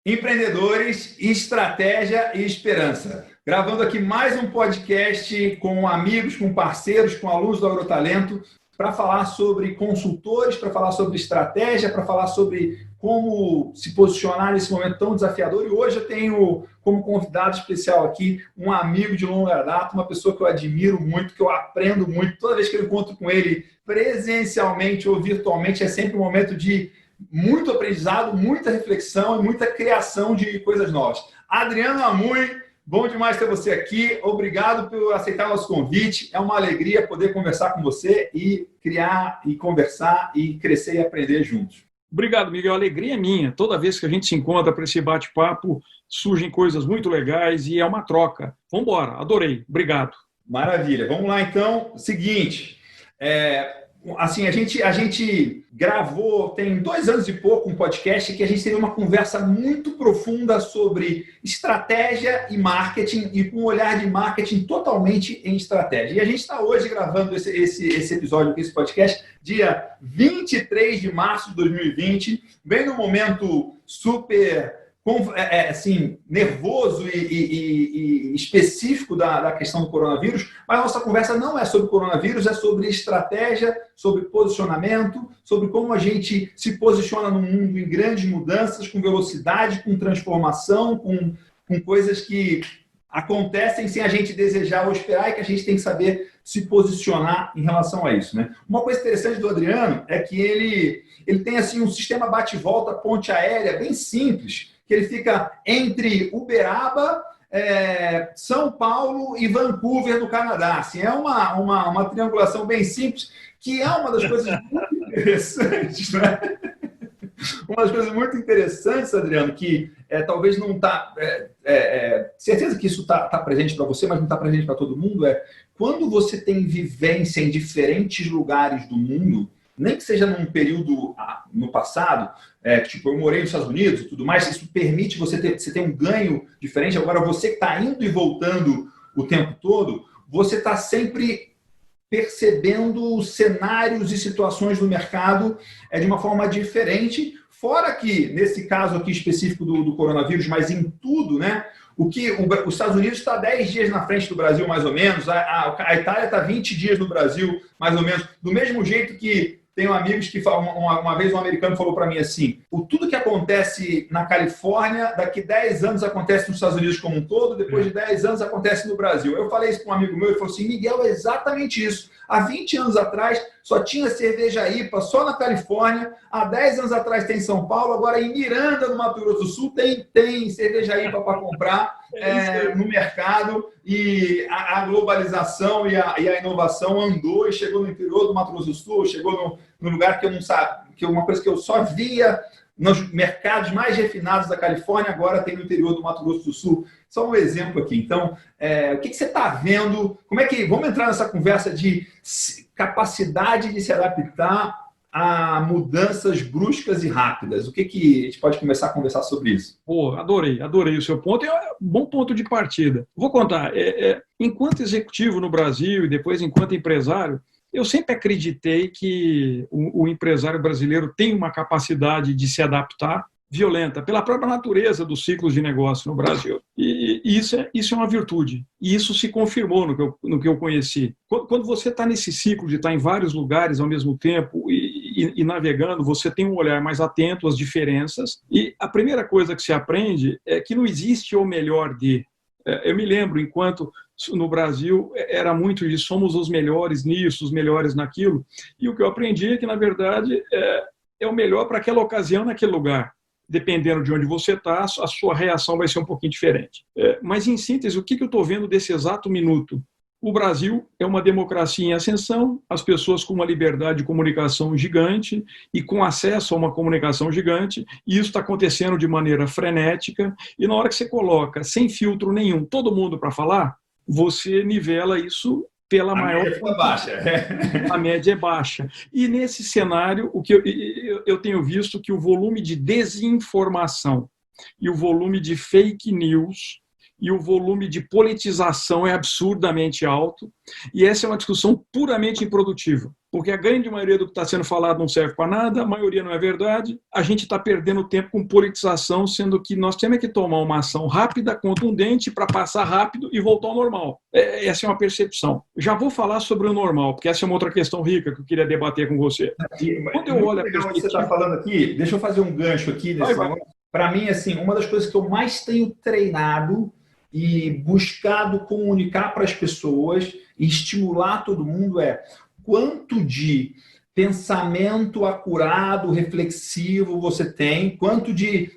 Empreendedores, estratégia e esperança. Gravando aqui mais um podcast com amigos, com parceiros, com alunos do Agrotalento, para falar sobre consultores, para falar sobre estratégia, para falar sobre como se posicionar nesse momento tão desafiador. E hoje eu tenho como convidado especial aqui um amigo de longa data, uma pessoa que eu admiro muito, que eu aprendo muito. Toda vez que eu encontro com ele presencialmente ou virtualmente, é sempre um momento de muito aprendizado, muita reflexão e muita criação de coisas novas. Adriano Amui, bom demais ter você aqui. Obrigado por aceitar nosso convite. É uma alegria poder conversar com você e criar e conversar e crescer e aprender juntos. Obrigado, Miguel. A alegria é minha. Toda vez que a gente se encontra para esse bate-papo, surgem coisas muito legais e é uma troca. Vamos embora. Adorei. Obrigado. Maravilha. Vamos lá, então. Seguinte, assim, a gente gravou, tem 2 anos e pouco, um podcast que a gente teve uma conversa muito profunda sobre estratégia e marketing e com um olhar de marketing totalmente em estratégia. E a gente está hoje gravando esse episódio, esse podcast, dia 23 de março de 2020, bem no momento super assim, nervoso e específico da questão do coronavírus, mas a nossa conversa não é sobre coronavírus, é sobre estratégia, sobre posicionamento, sobre como a gente se posiciona no mundo em grandes mudanças, com velocidade, com transformação, com coisas que acontecem sem a gente desejar ou esperar e que a gente tem que saber se posicionar em relação a isso, né? Uma coisa interessante do Adriano é que ele tem assim um sistema bate-volta, ponte aérea bem simples, que ele fica entre Uberaba, São Paulo e Vancouver, no Canadá. Assim, é uma triangulação bem simples, que é uma das coisas muito interessantes, né? Uma das coisas muito interessantes, Adriano, que talvez não está... certeza que isso está presente para você, mas não está presente para todo mundo, quando você tem vivência em diferentes lugares do mundo, nem que seja num período no passado, tipo, eu morei nos Estados Unidos e tudo mais, isso permite você ter um ganho diferente. Agora, você que está indo e voltando o tempo todo, você está sempre percebendo cenários e situações do mercado de uma forma diferente, fora que, nesse caso aqui específico do coronavírus, mas em tudo, né? Os Estados Unidos está 10 dias na frente do Brasil, mais ou menos, a Itália está 20 dias no Brasil, mais ou menos, do mesmo jeito que tenho amigos que falam, uma vez um americano falou para mim assim, tudo que acontece na Califórnia, daqui 10 anos acontece nos Estados Unidos como um todo, depois de 10 anos acontece no Brasil. Eu falei isso para um amigo meu, ele falou assim, Miguel, é exatamente isso. Há 20 anos atrás só tinha cerveja IPA só na Califórnia, há 10 anos atrás tem em São Paulo, agora em Miranda, no Mato Grosso do Sul, tem cerveja IPA para comprar no mercado, e a globalização e a inovação andou e chegou no interior do Mato Grosso do Sul, chegou no lugar que eu não sabia, que é uma coisa que eu só via nos mercados mais refinados da Califórnia, agora tem no interior do Mato Grosso do Sul. Só um exemplo aqui. Então, o que você está vendo? Vamos entrar nessa conversa de capacidade de se adaptar a mudanças bruscas e rápidas. O que a gente pode começar a conversar sobre isso? Pô, adorei o seu ponto. É um bom ponto de partida. Vou contar. Enquanto executivo no Brasil e depois enquanto empresário, eu sempre acreditei que o empresário brasileiro tem uma capacidade de se adaptar violenta, pela própria natureza dos ciclos de negócio no Brasil. E isso é uma virtude. E isso se confirmou no que eu conheci. Quando você está nesse ciclo de estar em vários lugares ao mesmo tempo e navegando, você tem um olhar mais atento às diferenças. E a primeira coisa que se aprende é que não existe o melhor de. Eu me lembro, enquanto no Brasil era muito isso, somos os melhores nisso, os melhores naquilo. E o que eu aprendi é que, na verdade, é o melhor para aquela ocasião, naquele lugar. Dependendo de onde você está, a sua reação vai ser um pouquinho diferente. Mas, em síntese, o que eu estou vendo desse exato minuto? O Brasil é uma democracia em ascensão, as pessoas com uma liberdade de comunicação gigante e com acesso a uma comunicação gigante, e isso está acontecendo de maneira frenética, e na hora que você coloca, sem filtro nenhum, todo mundo para falar, você nivela isso pela maior... Média é baixa. A média é baixa. E nesse cenário, o que eu tenho visto que o volume de desinformação e o volume de fake news e o volume de politização é absurdamente alto, e essa é uma discussão puramente improdutiva, porque a grande maioria do que está sendo falado não serve para nada, a maioria não é verdade, a gente está perdendo tempo com politização, sendo que nós temos que tomar uma ação rápida, contundente, para passar rápido e voltar ao normal. Essa é uma percepção. Já vou falar sobre o normal, porque essa é uma outra questão rica que eu queria debater com você. Quando eu olho a perspectiva que você está falando aqui, deixa eu fazer um gancho aqui. Para mim, assim, uma das coisas que eu mais tenho treinado e buscado comunicar para as pessoas e estimular todo mundo é quanto de pensamento acurado, reflexivo você tem, quanto de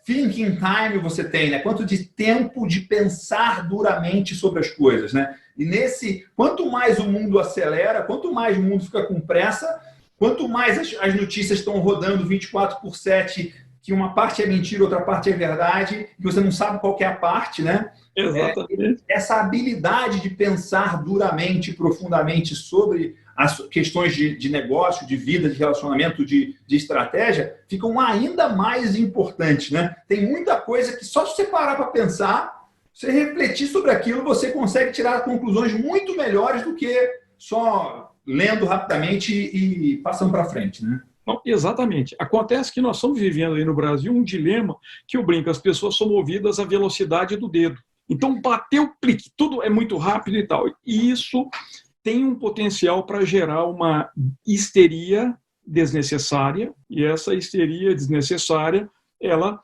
thinking time você tem, né? Quanto de tempo de pensar duramente sobre as coisas, né? E quanto mais o mundo acelera, quanto mais o mundo fica com pressa, quanto mais as notícias estão rodando 24/7, que uma parte é mentira, outra parte é verdade, que você não sabe qual que é a parte, né? Exatamente. Essa habilidade de pensar duramente, profundamente sobre as questões de negócio, de vida, de relacionamento, de estratégia, ficam ainda mais importantes, né? Tem muita coisa que só se você parar para pensar, você refletir sobre aquilo, você consegue tirar conclusões muito melhores do que só lendo rapidamente e passando para frente, né? Não, exatamente. Acontece que nós estamos vivendo aí no Brasil um dilema que eu brinco, as pessoas são movidas à velocidade do dedo. Então, bateu, clique, tudo é muito rápido e tal. E isso tem um potencial para gerar uma histeria desnecessária, e essa histeria desnecessária, ela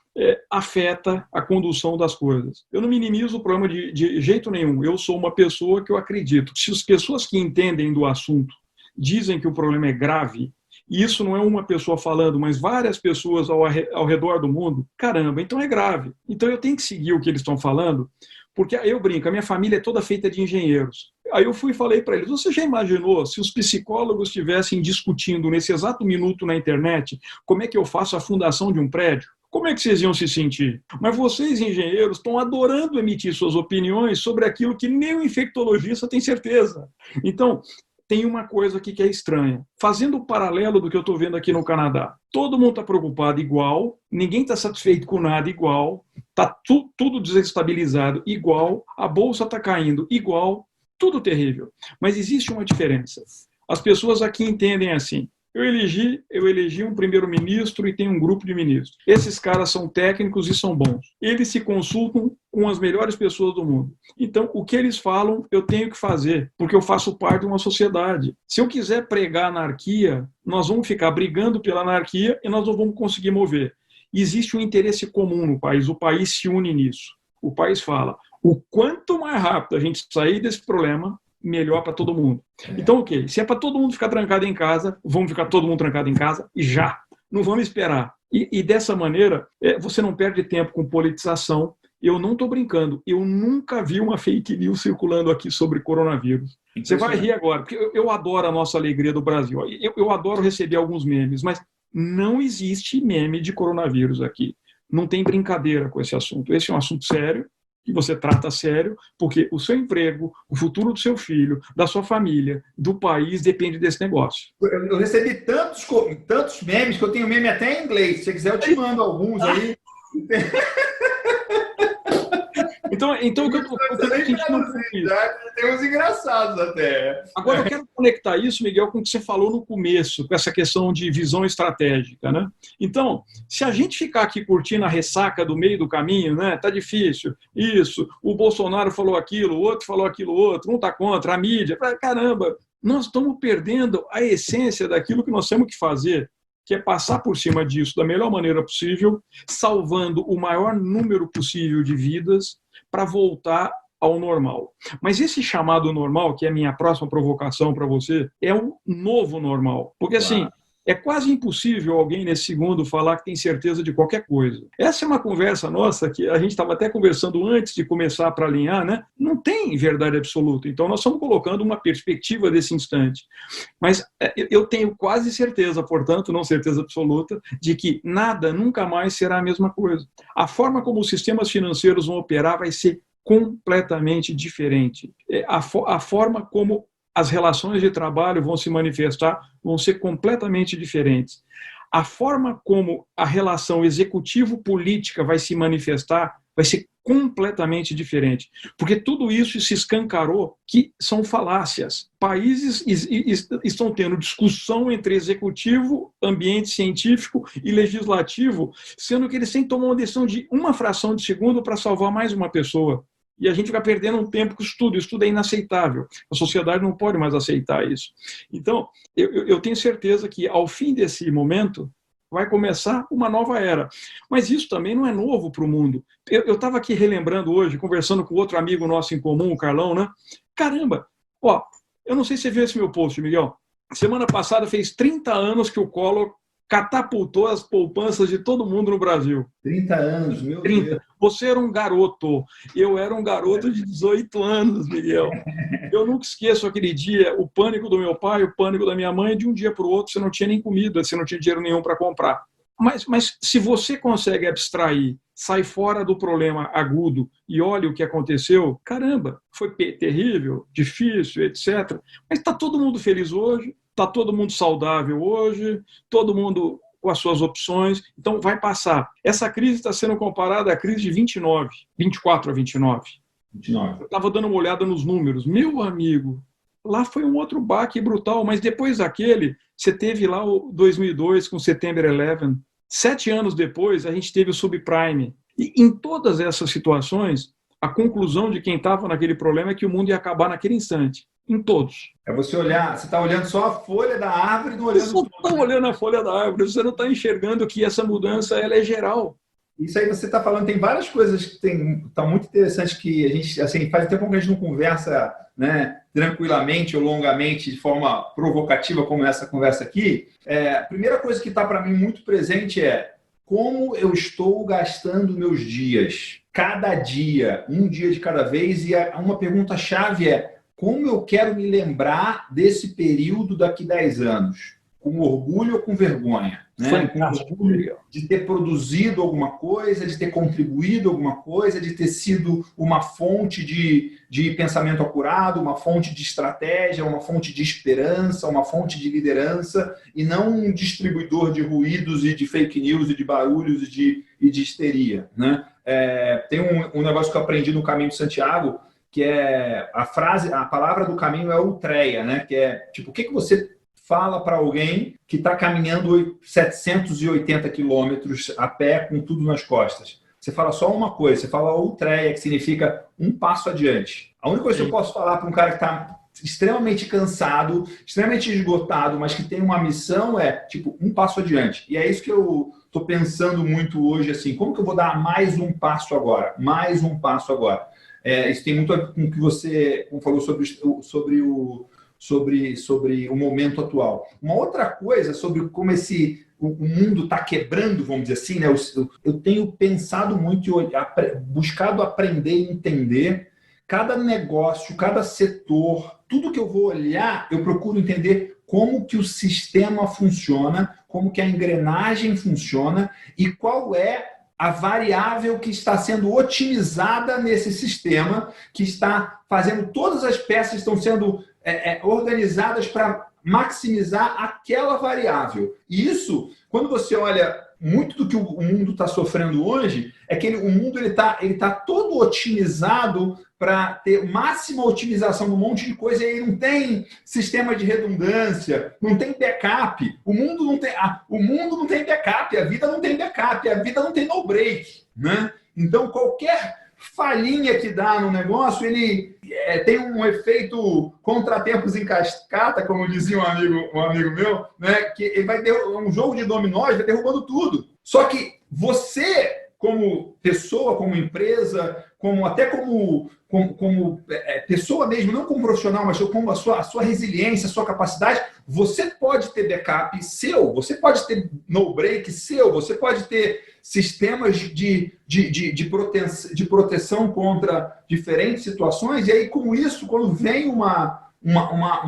afeta a condução das coisas. Eu não minimizo o problema de jeito nenhum. Eu sou uma pessoa que eu acredito. Se as pessoas que entendem do assunto dizem que o problema é grave, e isso não é uma pessoa falando, mas várias pessoas ao redor do mundo, caramba, então é grave. Então eu tenho que seguir o que eles estão falando, porque eu brinco, a minha família é toda feita de engenheiros. Aí eu fui e falei para eles, você já imaginou se os psicólogos estivessem discutindo nesse exato minuto na internet como é que eu faço a fundação de um prédio? Como é que vocês iam se sentir? Mas vocês, engenheiros, estão adorando emitir suas opiniões sobre aquilo que nem o infectologista tem certeza. Então, tem uma coisa aqui que é estranha. Fazendo o paralelo do que eu estou vendo aqui no Canadá. Todo mundo está preocupado igual, ninguém está satisfeito com nada igual, está tudo desestabilizado igual, a bolsa está caindo igual, tudo terrível. Mas existe uma diferença. As pessoas aqui entendem assim. Eu elegi um primeiro-ministro e tem um grupo de ministros. Esses caras são técnicos e são bons. Eles se consultam com as melhores pessoas do mundo. Então, o que eles falam, eu tenho que fazer, porque eu faço parte de uma sociedade. Se eu quiser pregar anarquia, nós vamos ficar brigando pela anarquia e nós não vamos conseguir mover. Existe um interesse comum no país, o país se une nisso. O país fala, o quanto mais rápido a gente sair desse problema, melhor para todo mundo. Então, ok, se é para todo mundo ficar trancado em casa, vamos ficar todo mundo trancado em casa já. Não vamos esperar. E dessa maneira, você não perde tempo com politização. Eu não estou brincando. Eu nunca vi uma fake news circulando aqui sobre coronavírus. Você vai rir agora, porque eu adoro a nossa alegria do Brasil. Eu adoro receber alguns memes, mas não existe meme de coronavírus aqui. Não tem brincadeira com esse assunto. Esse é um assunto sério, que você trata a sério, porque o seu emprego, o futuro do seu filho, da sua família, do país, depende desse negócio. Eu recebi tantos memes que eu tenho meme até em inglês. Se você quiser, eu te mando alguns aí. Então o que a gente não fez. Tem uns engraçados até. Agora eu quero conectar isso, Miguel, com o que você falou no começo, com essa questão de visão estratégica, né? Então, se a gente ficar aqui curtindo a ressaca do meio do caminho, né? Tá difícil, isso, o Bolsonaro falou aquilo, o outro falou aquilo, outro, um tá contra, a mídia, caramba, nós estamos perdendo a essência daquilo que nós temos que fazer, que é passar por cima disso da melhor maneira possível, salvando o maior número possível de vidas para voltar ao normal. Mas esse chamado normal, que é a minha próxima provocação para você, é um novo normal. Porque assim, é quase impossível alguém nesse segundo falar que tem certeza de qualquer coisa. Essa é uma conversa nossa que a gente estava até conversando antes de começar para alinhar, né? Não tem verdade absoluta. Então nós estamos colocando uma perspectiva desse instante. Mas eu tenho quase certeza, portanto, não certeza absoluta, de que nada nunca mais será a mesma coisa. A forma como os sistemas financeiros vão operar vai ser completamente diferente. A forma como as relações de trabalho vão se manifestar vão ser completamente diferentes. A forma como a relação executivo-política vai se manifestar vai ser completamente diferente, porque tudo isso se escancarou que são falácias. Países estão tendo discussão entre executivo, ambiente científico e legislativo, sendo que eles têm que tomar uma decisão de uma fração de segundo para salvar mais uma pessoa. E a gente vai perdendo um tempo com o estudo é inaceitável. A sociedade não pode mais aceitar isso. Então, eu tenho certeza que, ao fim desse momento, vai começar uma nova era. Mas isso também não é novo para o mundo. Eu estava aqui relembrando hoje, conversando com outro amigo nosso em comum, o Carlão, né? Caramba, ó, eu não sei se você viu esse meu post, Miguel. Semana passada fez 30 anos que o Collor catapultou as poupanças de todo mundo no Brasil. 30 anos, meu 30. Deus. Você era um garoto, eu era um garoto de 18 anos, Miguel. Eu nunca esqueço aquele dia, o pânico do meu pai, o pânico da minha mãe, de um dia para o outro você não tinha nem comida, você não tinha dinheiro nenhum para comprar. Mas se você consegue abstrair, sai fora do problema agudo e olha o que aconteceu, caramba, foi terrível, difícil, etc. Mas está todo mundo feliz hoje, está todo mundo saudável hoje, todo mundo com as suas opções, então vai passar. Essa crise está sendo comparada à crise de 24 a 29. Eu estava dando uma olhada nos números. Meu amigo, lá foi um outro baque brutal, mas depois daquele, você teve lá o 2002 com o September 11. 7 anos depois, a gente teve o subprime. E em todas essas situações, a conclusão de quem estava naquele problema é que o mundo ia acabar naquele instante. Em todos. É você olhar, você está olhando só a folha da árvore e não olhando... Você não está olhando a folha da árvore, você não está enxergando que essa mudança ela é geral. Isso aí você está falando, tem várias coisas que estão muito interessantes que a gente, assim, faz tempo que a gente não conversa, né, tranquilamente ou longamente, de forma provocativa, como essa conversa aqui. A primeira coisa que está para mim muito presente é como eu estou gastando meus dias. Cada dia, um dia de cada vez, e uma pergunta-chave é como eu quero me lembrar desse período daqui 10 anos? Com orgulho ou com vergonha? Né? Com orgulho de ter produzido alguma coisa, de ter contribuído alguma coisa, de ter sido uma fonte de pensamento acurado, uma fonte de estratégia, uma fonte de esperança, uma fonte de liderança, e não um distribuidor de ruídos e de fake news e de barulhos e de histeria. Né? Tem um negócio que eu aprendi no Caminho de Santiago, que é a palavra do caminho é ultreia, né? Que é tipo, o que você fala para alguém que está caminhando 780 quilômetros a pé com tudo nas costas? Você fala só uma coisa, você fala ultreia, que significa um passo adiante. A única coisa que eu posso falar para um cara que está extremamente cansado, extremamente esgotado, mas que tem uma missão é, tipo, um passo adiante. E é isso que eu estou pensando muito hoje, assim, como que eu vou dar mais um passo agora? Mais um passo agora. Isso tem muito a ver com o que você falou sobre o momento atual. Uma outra coisa sobre como o mundo está quebrando, vamos dizer assim, né? Eu tenho pensado muito e buscado aprender e entender cada negócio, cada setor, tudo que eu vou olhar, eu procuro entender como que o sistema funciona, como que a engrenagem funciona e qual é a variável que está sendo otimizada nesse sistema, que está fazendo todas as peças estão sendo organizadas para maximizar aquela variável. E isso, quando você olha muito do que o mundo está sofrendo hoje, é que o mundo ele tá todo otimizado para ter máxima otimização de um monte de coisa, e aí não tem sistema de redundância, não tem backup. O mundo não tem backup, a vida não tem backup, a vida não tem no break, né? Então, qualquer falhinha que dá no negócio, ele tem um efeito contratempos em cascata, como dizia um amigo meu, né? Que ele vai ter um jogo de dominós, vai derrubando tudo. Só que você, como pessoa, como empresa, até como pessoa mesmo, não como profissional, mas como a sua resiliência, a sua capacidade, você pode ter backup seu, você pode ter no break seu, você pode ter sistemas de proteção contra diferentes situações, e aí com isso, quando vem uma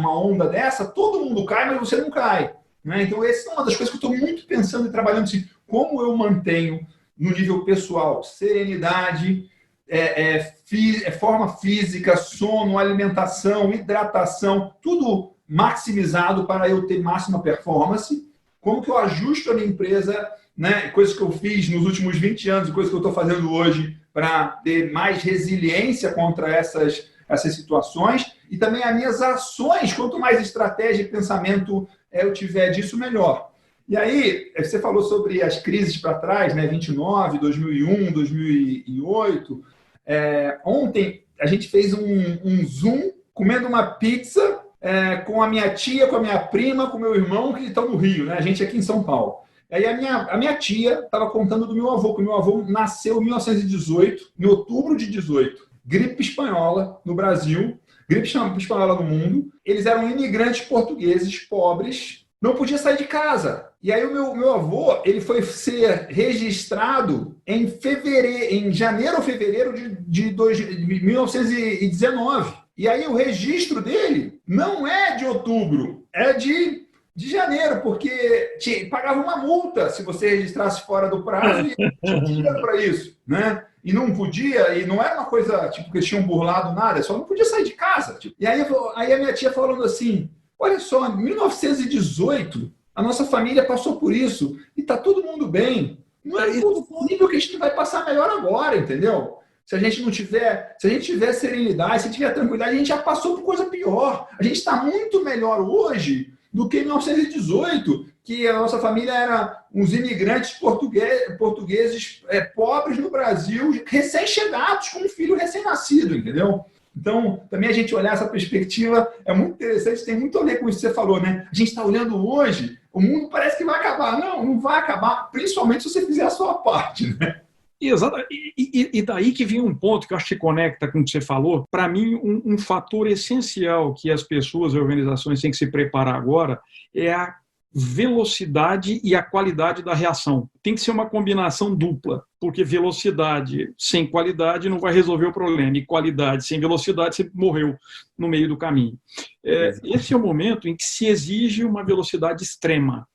onda dessa, todo mundo cai, mas você não cai. Né? Então essa é uma das coisas que eu estou muito pensando e trabalhando, assim, como eu mantenho no nível pessoal serenidade, forma física, sono, alimentação, hidratação, tudo maximizado para eu ter máxima performance. Como que eu ajusto a minha empresa né? Coisas que eu fiz nos últimos 20 anos, coisas que eu estou fazendo hoje para ter mais resiliência contra essas situações, e também as minhas ações. Quanto mais estratégia e pensamento eu tiver disso, melhor. E aí, você falou sobre as crises para trás, né? 29, 2001, 2008. Ontem, a gente fez um Zoom comendo uma pizza com a minha tia, com a minha prima, com o meu irmão, que estão no Rio, né? A gente aqui em São Paulo. Aí a minha tia estava contando do meu avô, que o meu avô nasceu em 1918, em outubro de 18. Gripe espanhola no Brasil, gripe espanhola no mundo. Eles eram imigrantes portugueses, pobres, não podia sair de casa. E aí o meu avô, ele foi ser registrado em janeiro ou fevereiro de 1919. E aí o registro dele não é de outubro, é de janeiro, porque pagava uma multa se você registrasse fora do prazo e tinha dinheiro para isso, né? E não podia, e não era uma coisa tipo que eles tinham burlado nada, só não podia sair de casa. Tipo. E aí a minha tia falando assim, olha só, em 1918, a nossa família passou por isso e está todo mundo bem. Não é possível que a gente vai passar melhor agora, entendeu? Se a gente tiver serenidade, se tiver tranquilidade, a gente já passou por coisa pior. A gente está muito melhor hoje do que em 1918, que a nossa família era uns imigrantes portugueses pobres no Brasil, recém-chegados, com um filho recém-nascido, entendeu? Então, também a gente olhar essa perspectiva é muito interessante, tem muito a ver com isso que você falou, né? A gente está olhando hoje, o mundo parece que vai acabar. Não, não vai acabar, principalmente se você fizer a sua parte, né? Exato. E daí que vem um ponto que eu acho que conecta com o que você falou. Para mim, um fator essencial que as pessoas e organizações têm que se preparar agora é a velocidade e a qualidade da reação. Tem que ser uma combinação dupla, porque velocidade sem qualidade não vai resolver o problema, e qualidade sem velocidade você morreu no meio do caminho. Esse é o momento em que se exige uma velocidade extrema.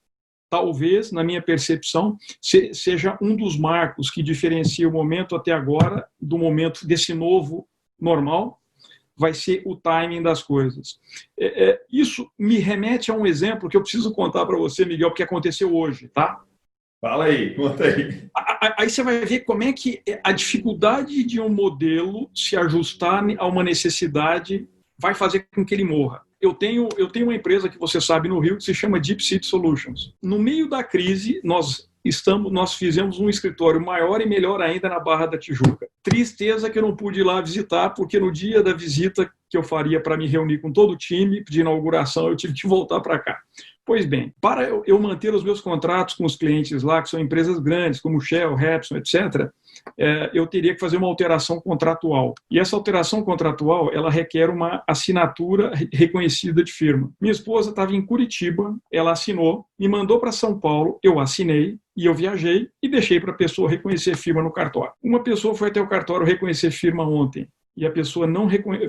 Talvez, na minha percepção, seja um dos marcos que diferencia o momento até agora do momento desse novo normal, vai ser o timing das coisas. Isso me remete a um exemplo que eu preciso contar para você, Miguel, porque aconteceu hoje, tá? Fala aí, conta aí. Aí você vai ver como é que a dificuldade de um modelo se ajustar a uma necessidade vai fazer com que ele morra. Eu tenho uma empresa que você sabe no Rio que se chama Deep City Solutions. No meio da crise, nós fizemos um escritório maior e melhor ainda na Barra da Tijuca. Tristeza que eu não pude ir lá visitar, porque no dia da visita que eu faria para me reunir com todo o time de inauguração, eu tive que voltar para cá. Pois bem, para eu manter os meus contratos com os clientes lá, que são empresas grandes, como Shell, Repsol, etc., eu teria que fazer uma alteração contratual. E essa alteração contratual, ela requer uma assinatura reconhecida de firma. Minha esposa estava em Curitiba, ela assinou, me mandou para São Paulo, eu assinei, e eu viajei e deixei para a pessoa reconhecer firma no cartório. Uma pessoa foi até o cartório reconhecer firma ontem, e a pessoa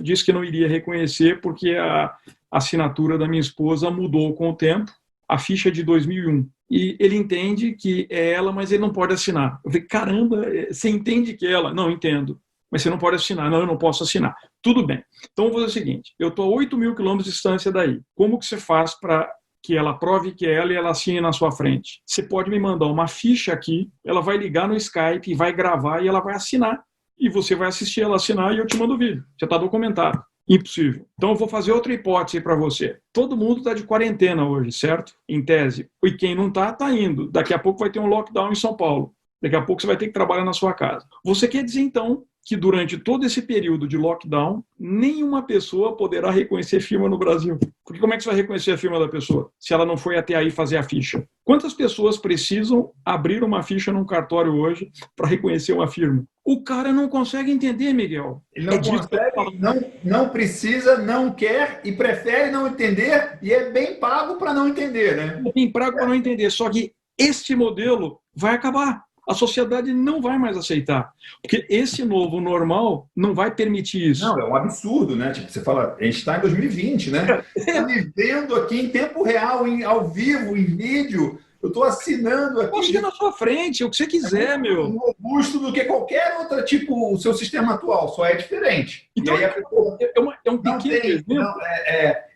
disse que não iria reconhecer porque a assinatura da minha esposa mudou com o tempo, a ficha é de 2001. E ele entende que é ela, mas ele não pode assinar. Eu falei, caramba, você entende que é ela? Não, entendo. Mas você não pode assinar. Não, eu não posso assinar. Tudo bem. Então, eu vou fazer o seguinte, eu estou a 8.000 quilômetros de distância daí. Como que você faz para que ela prove que é ela e ela assine na sua frente? Você pode me mandar uma ficha aqui, ela vai ligar no Skype, vai gravar e ela vai assinar. E você vai assistir ela assinar e eu te mando o vídeo. Já está documentado. Impossível. Então eu vou fazer outra hipótese para você. Todo mundo está de quarentena hoje, certo? Em tese. E quem não está, está indo. Daqui a pouco vai ter um lockdown em São Paulo. Daqui a pouco você vai ter que trabalhar na sua casa. Você quer dizer, então, que durante todo esse período de lockdown, nenhuma pessoa poderá reconhecer firma no Brasil? Porque como é que você vai reconhecer a firma da pessoa se ela não foi até aí fazer a ficha? Quantas pessoas precisam abrir uma ficha num cartório hoje para reconhecer uma firma? O cara não consegue entender, Miguel. Ele não consegue, não precisa, não quer e prefere não entender e é bem pago para não entender, né? É bem pago para não entender. Só que este modelo vai acabar. A sociedade não vai mais aceitar, porque esse novo normal não vai permitir isso. Não, é um absurdo, né? Tipo, você fala, a gente está em 2020, né? Está vivendo aqui em tempo real, ao vivo, em vídeo, Eu estou assinando aqui. Posso ir na sua frente, o que você quiser, meu. Mais robusto do que qualquer outra, tipo, o seu sistema atual, só é diferente. Então, e aí a pessoa é um pequeno exemplo.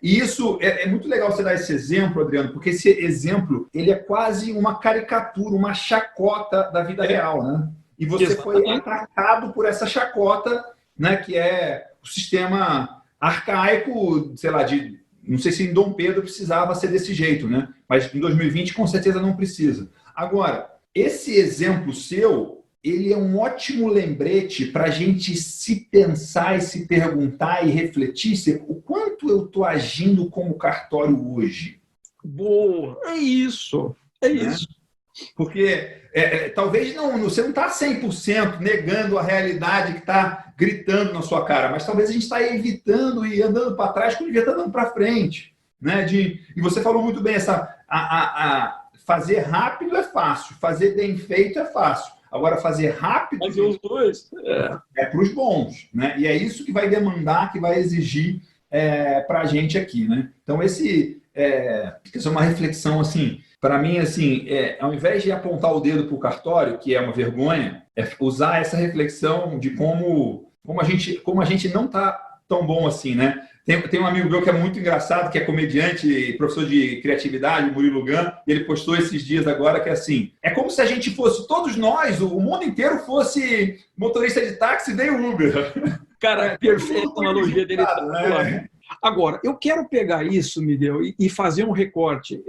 E isso é muito legal você dar esse exemplo, Adriano, porque esse exemplo ele é quase uma caricatura, uma chacota da vida real, né? E você Exatamente. foi atacado por essa chacota, né, que é o sistema arcaico, sei lá, não sei se em Dom Pedro precisava ser desse jeito, né? Mas em 2020 com certeza não precisa. Agora, esse exemplo seu, ele é um ótimo lembrete para a gente se pensar e se perguntar e refletir o quanto eu estou agindo como cartório hoje. Boa, é isso, Porque talvez você não está 100% negando a realidade que está gritando na sua cara, mas talvez a gente está evitando e andando para trás quando devia estar andando para frente. Né? E você falou muito bem, fazer rápido é fácil, fazer bem feito é fácil. Agora, fazer rápido fazer os dois é para os bons. Né? E é isso que vai demandar, que vai exigir para a gente aqui. Né? Então, essa é uma reflexão assim. Para mim, assim, ao invés de apontar o dedo para o cartório, que é uma vergonha, é usar essa reflexão de como a gente não está tão bom assim, né? Tem um amigo meu que é muito engraçado, que é comediante, professor de criatividade, o Murilo Gun, e ele postou esses dias agora que é assim, é como se a gente fosse, todos nós, o mundo inteiro fosse motorista de táxi e Uber. Cara, perfeita a analogia dele. Né? Agora, eu quero pegar isso, Miguel, e fazer um recorte.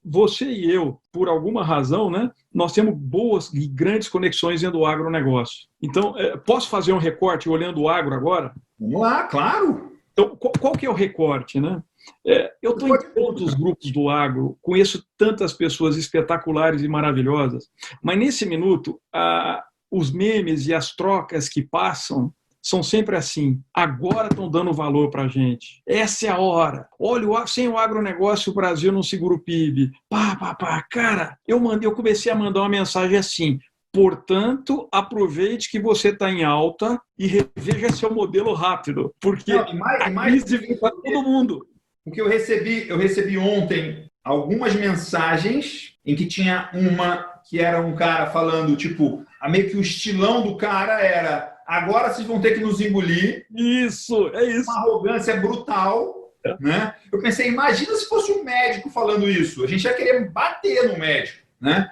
Você e eu, por alguma razão, né, nós temos boas e grandes conexões dentro do agronegócio. Então, posso fazer um recorte olhando o agro agora? Vamos lá, claro. Então, qual que é o recorte? Né? Eu estou em todos os grupos do agro, conheço tantas pessoas espetaculares e maravilhosas, mas nesse minuto, os memes e as trocas que passam são sempre assim, agora estão dando valor para a gente. Essa é a hora. Olha, sem o agronegócio, o Brasil não segura o PIB. Cara, eu comecei a mandar uma mensagem assim, portanto, aproveite que você está em alta e reveja seu modelo rápido, porque a crise vem para todo mundo. Porque eu recebi ontem algumas mensagens em que tinha uma que era um cara falando, tipo, meio que o estilão do cara era agora vocês vão ter que nos engolir. Isso, é isso. Uma arrogância brutal. Né? Eu pensei, imagina se fosse um médico falando isso. A gente ia querer bater no médico. Né?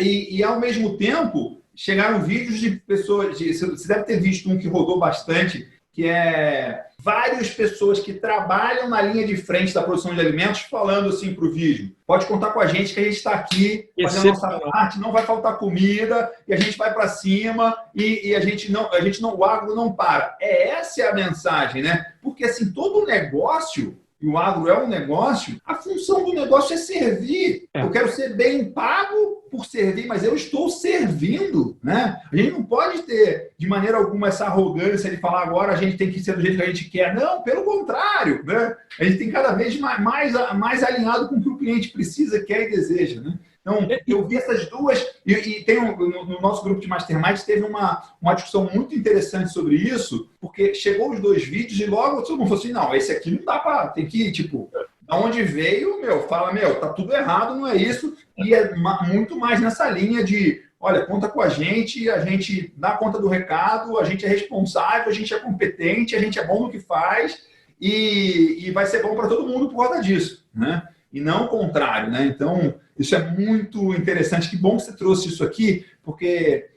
E ao mesmo tempo, chegaram vídeos de pessoas... Você deve ter visto um que rodou bastante, que é várias pessoas que trabalham na linha de frente da produção de alimentos falando assim para o vídeo. Pode contar com a gente que a gente está aqui fazendo a nossa parte, não vai faltar comida e a gente vai para cima e a gente não, o agro não para. Essa é a mensagem, né? Porque assim, todo negócio, e o agro é um negócio, a função do negócio é servir. Eu quero ser bem pago por servir, mas eu estou servindo, né? A gente não pode ter, de maneira alguma, essa arrogância de falar agora a gente tem que ser do jeito que a gente quer. Não, pelo contrário, né? A gente tem cada vez mais alinhado com o que o cliente precisa, quer e deseja, né? Então, eu vi essas duas, e tem no nosso grupo de Mastermind teve uma discussão muito interessante sobre isso, porque chegou os dois vídeos e logo todo mundo falou assim, não, esse aqui não dá para, tem que, tipo, da onde veio, fala, tá tudo errado, não é isso, e é muito mais nessa linha de, olha, conta com a gente dá conta do recado, a gente é responsável, a gente é competente, a gente é bom no que faz, e vai ser bom para todo mundo por causa disso, né? E não o contrário, né? Então, isso é muito interessante. Que bom que você trouxe isso aqui, porque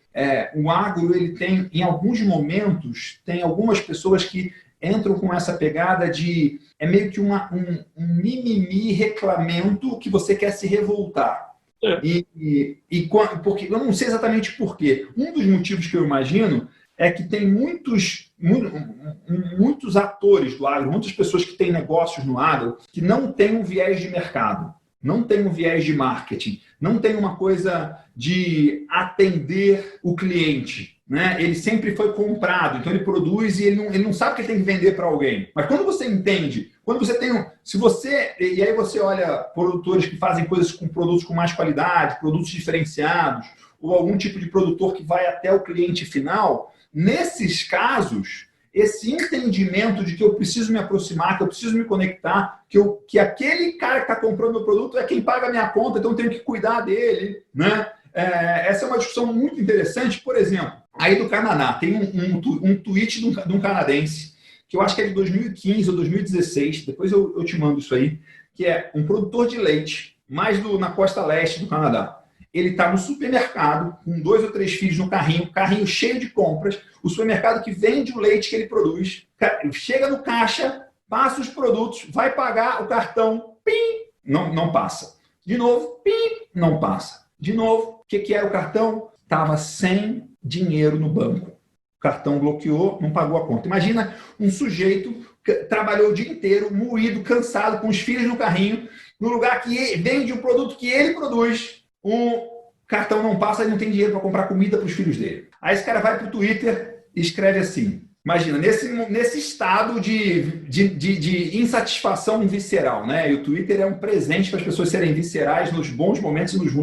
o agro, ele tem, em alguns momentos, tem algumas pessoas que entram com essa pegada de... É meio que um mimimi reclamento que você quer se revoltar. Porque, eu não sei exatamente por quê. Um dos motivos que eu imagino é que tem muitos atores do agro, muitas pessoas que têm negócios no agro que não têm um viés de mercado, não tem um viés de marketing, não tem uma coisa de atender o cliente. Né? Ele sempre foi comprado, então ele produz e ele não sabe que ele tem que vender para alguém. Mas quando você entende, quando você tem e aí você olha produtores que fazem coisas com produtos com mais qualidade, produtos diferenciados, ou algum tipo de produtor que vai até o cliente final, nesses casos, esse entendimento de que eu preciso me aproximar, que eu preciso me conectar, que aquele cara que está comprando meu produto é quem paga a minha conta, então eu tenho que cuidar dele, né? Essa é uma discussão muito interessante. Por exemplo, aí do Canadá, tem um tweet de um canadense, que eu acho que é de 2015 ou 2016, depois eu te mando isso aí, que é um produtor de leite, na costa leste do Canadá. Ele está no supermercado, com 2 ou 3 filhos no carrinho cheio de compras, o supermercado que vende o leite que ele produz, chega no caixa, passa os produtos, vai pagar o cartão, pim, não passa. De novo, pim, não passa. De novo, o que era o cartão? Estava sem dinheiro no banco. O cartão bloqueou, não pagou a conta. Imagina um sujeito que trabalhou o dia inteiro, moído, cansado, com os filhos no carrinho, no lugar que vende o produto que ele produz, o cartão não passa e não tem dinheiro para comprar comida para os filhos dele. Aí esse cara vai para o Twitter e escreve assim, imagina, nesse estado de insatisfação visceral, né? E o Twitter é um presente para as pessoas serem viscerais nos bons momentos e nos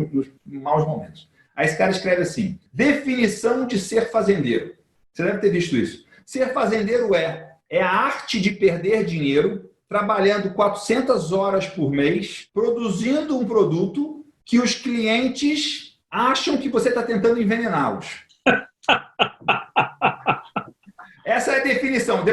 maus momentos. Aí esse cara escreve assim, definição de ser fazendeiro. Você deve ter visto isso. Ser fazendeiro é a arte de perder dinheiro trabalhando 400 horas por mês, produzindo um produto que os clientes acham que você está tentando envenená-los. Essa é a definição.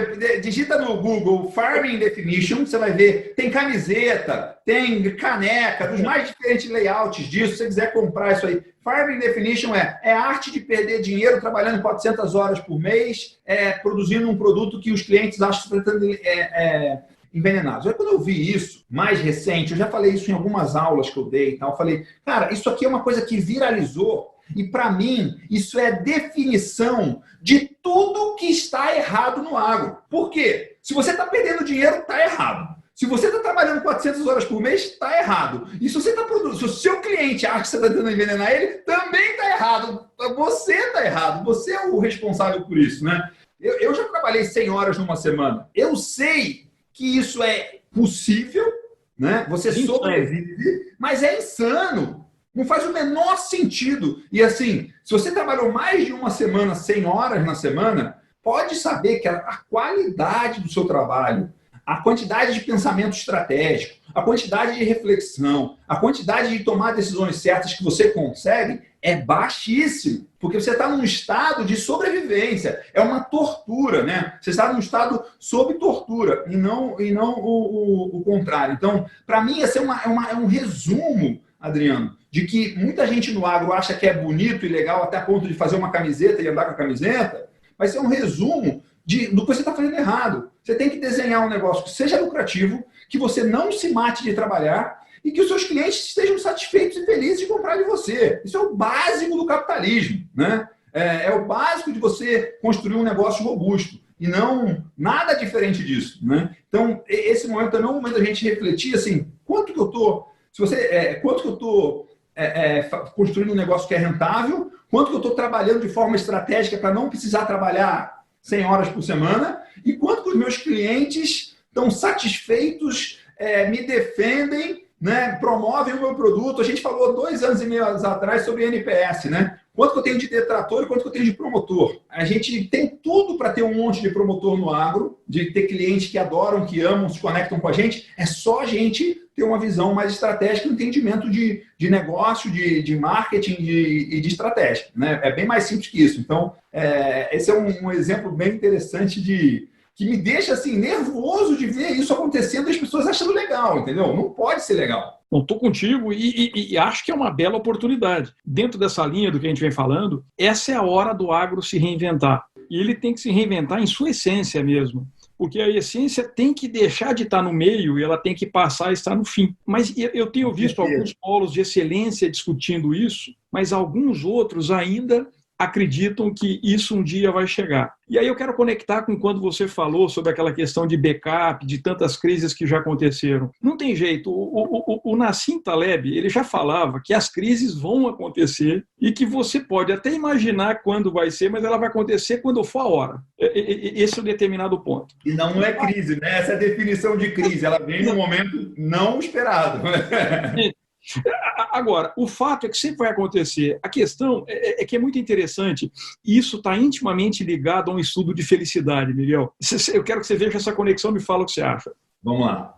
Digita no Google Farming Definition, você vai ver. Tem camiseta, tem caneca, dos mais diferentes layouts disso. Se você quiser comprar isso aí. Farming Definition é a arte de perder dinheiro trabalhando 400 horas por mês, produzindo um produto que os clientes acham que você está tentando envenenados. Aí, quando eu vi isso, mais recente, eu já falei isso em algumas aulas que eu dei e tal, eu falei, cara, isso aqui é uma coisa que viralizou e, para mim, isso é definição de tudo que está errado no agro. Por quê? Se você está perdendo dinheiro, está errado. Se você está trabalhando 400 horas por mês, está errado. E se você está produzindo, se o seu cliente acha que você está tentando envenenar ele, também está errado. Você está errado. Você é o responsável por isso, né? Eu já trabalhei 100 horas numa semana. Eu sei que isso é possível, né? Você sobrevive, mas é insano. Não faz o menor sentido. E assim, se você trabalhou mais de uma semana, 100 horas na semana, pode saber que a qualidade do seu trabalho, a quantidade de pensamento estratégico, a quantidade de reflexão, a quantidade de tomar decisões certas que você consegue é baixíssimo, porque você está num estado de sobrevivência, é uma tortura, né? Você está num estado sob tortura e não o contrário. Então, para mim, esse é um resumo, Adriano, de que muita gente no agro acha que é bonito e legal até a ponto de fazer uma camiseta e andar com a camiseta, mas é um resumo do que você está fazendo errado. Você tem que desenhar um negócio que seja lucrativo, que você não se mate de trabalhar e que os seus clientes estejam satisfeitos e felizes de comprar de você. Isso é o básico do capitalismo, né? É o básico de você construir um negócio robusto e não nada diferente disso, né? Então, esse momento também é um momento da gente refletir assim, quanto que eu estou construindo um negócio que é rentável, quanto que eu estou trabalhando de forma estratégica para não precisar trabalhar 100 horas por semana e quanto que os meus clientes estão satisfeitos, me defendem, né, promovem o meu produto. A gente falou 2 anos e meio atrás sobre NPS, né? Quanto que eu tenho de detrator e quanto que eu tenho de promotor. A gente tem tudo para ter um monte de promotor no agro, de ter clientes que adoram, que amam, se conectam com a gente. É só a gente ter uma visão mais estratégica, um entendimento de negócio, de marketing e de estratégia, né? É bem mais simples que isso. Então, esse é um exemplo bem interessante que me deixa assim, nervoso de ver isso acontecendo e as pessoas achando legal, entendeu? Não pode ser legal. Estou contigo e acho que é uma bela oportunidade. Dentro dessa linha do que a gente vem falando, essa é a hora do agro se reinventar. E ele tem que se reinventar em sua essência mesmo. Porque a essência tem que deixar de estar no meio e ela tem que passar a estar no fim. Mas eu tenho visto alguns polos de excelência discutindo isso, mas alguns outros ainda acreditam que isso um dia vai chegar. E aí eu quero conectar com quando você falou sobre aquela questão de backup, de tantas crises que já aconteceram. Não tem jeito, o Nassim Taleb, ele já falava que as crises vão acontecer e que você pode até imaginar quando vai ser, mas ela vai acontecer quando for a hora. Esse é um determinado ponto. E não é crise, né? Essa é a definição de crise, ela vem num momento não esperado. Agora, o fato é que sempre vai acontecer. A questão é que é muito interessante, e isso está intimamente ligado a um estudo de felicidade, Miguel. Eu quero que você veja essa conexão e me fala o que você acha. Vamos lá.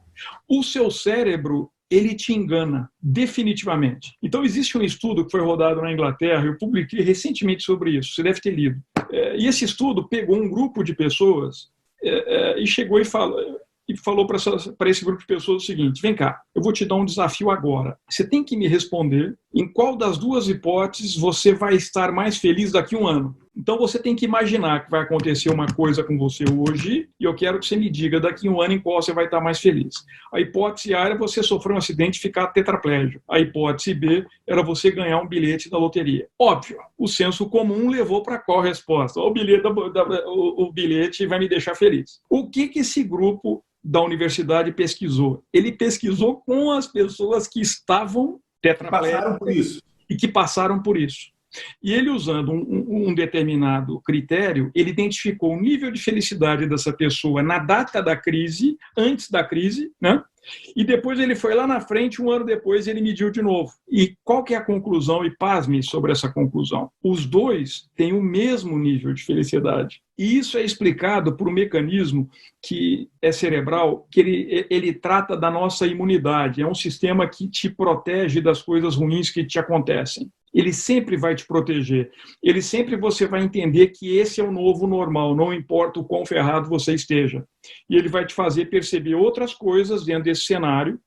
O seu cérebro, ele te engana, definitivamente. Então, existe um estudo que foi rodado na Inglaterra, eu publiquei recentemente sobre isso, você deve ter lido. E esse estudo pegou um grupo de pessoas e chegou e falou para esse grupo de pessoas o seguinte: vem cá, eu vou te dar um desafio agora. Você tem que me responder em qual das duas hipóteses você vai estar mais feliz daqui a um ano. Então você tem que imaginar que vai acontecer uma coisa com você hoje e eu quero que você me diga daqui a um ano em qual você vai estar mais feliz. A hipótese A era você sofrer um acidente e ficar tetraplégico. A hipótese B era você ganhar um bilhete da loteria. Óbvio, o senso comum levou para qual resposta? O bilhete vai me deixar feliz. O que esse grupo da universidade pesquisou? Ele pesquisou com as pessoas que estavam tetraplégicas e que passaram por isso. E ele, usando um determinado critério, ele identificou o nível de felicidade dessa pessoa na data da crise, antes da crise, né? E depois ele foi lá na frente, um ano depois, ele mediu de novo. E qual que é a conclusão? E pasme sobre essa conclusão. Os dois têm o mesmo nível de felicidade. E isso é explicado por um mecanismo que é cerebral, que ele trata da nossa imunidade. É um sistema que te protege das coisas ruins que te acontecem. Ele sempre vai te proteger. Você vai entender que esse é o novo normal, não importa o quão ferrado você esteja. E ele vai te fazer perceber outras coisas dentro desse cenário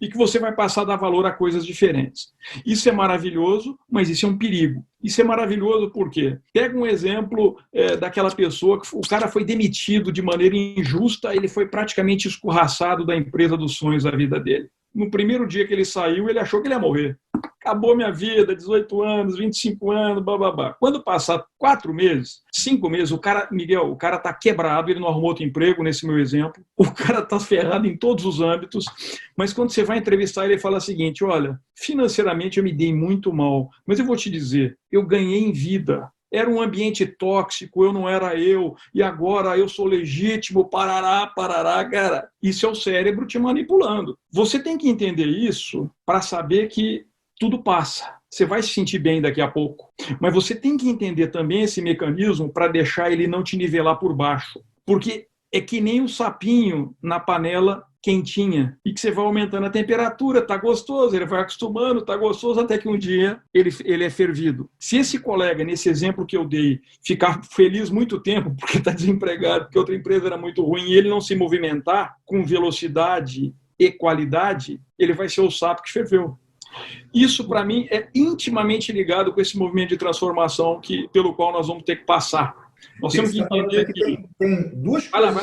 e que você vai passar a dar valor a coisas diferentes. Isso é maravilhoso, mas isso é um perigo. Isso é maravilhoso por quê? Pega um exemplo daquela pessoa que o cara foi demitido de maneira injusta, ele foi praticamente escorraçado da empresa dos sonhos da vida dele. No primeiro dia que ele saiu, ele achou que ele ia morrer. Acabou minha vida, 18 anos, 25 anos, bababá. Quando passar 4 meses, 5 meses, o cara está quebrado, ele não arrumou outro emprego, nesse meu exemplo, o cara está ferrado em todos os âmbitos, mas quando você vai entrevistar ele fala o seguinte: olha, financeiramente eu me dei muito mal, mas eu vou te dizer, eu ganhei em vida. Era um ambiente tóxico, eu não era eu, e agora eu sou legítimo, parará, cara. Isso é o cérebro te manipulando. Você tem que entender isso para saber que tudo passa. Você vai se sentir bem daqui a pouco. Mas você tem que entender também esse mecanismo para deixar ele não te nivelar por baixo. Porque é que nem um sapinho na panela quentinha, e que você vai aumentando a temperatura, tá gostoso, ele vai acostumando, tá gostoso, até que um dia ele é fervido. Se esse colega, nesse exemplo que eu dei, ficar feliz muito tempo porque está desempregado, porque outra empresa era muito ruim, e ele não se movimentar com velocidade e qualidade, ele vai ser o sapo que ferveu. Isso, para mim, é intimamente ligado com esse movimento de transformação pelo qual nós vamos ter que passar. Nós temos que entender que... Tem duas coisas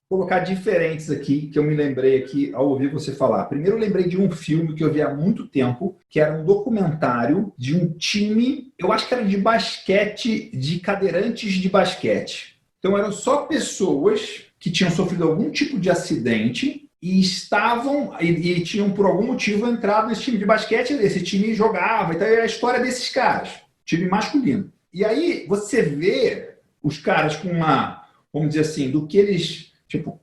colocar diferentes aqui, que eu me lembrei aqui ao ouvir você falar. Primeiro, eu lembrei de um filme que eu vi há muito tempo, que era um documentário de um time, eu acho que era de basquete, de cadeirantes de basquete. Então, eram só pessoas que tinham sofrido algum tipo de acidente e tinham, por algum motivo, entrado nesse time de basquete. Esse time jogava, então era a história desses caras, time masculino. E aí, você vê os caras com vamos dizer assim, do que eles... Tipo,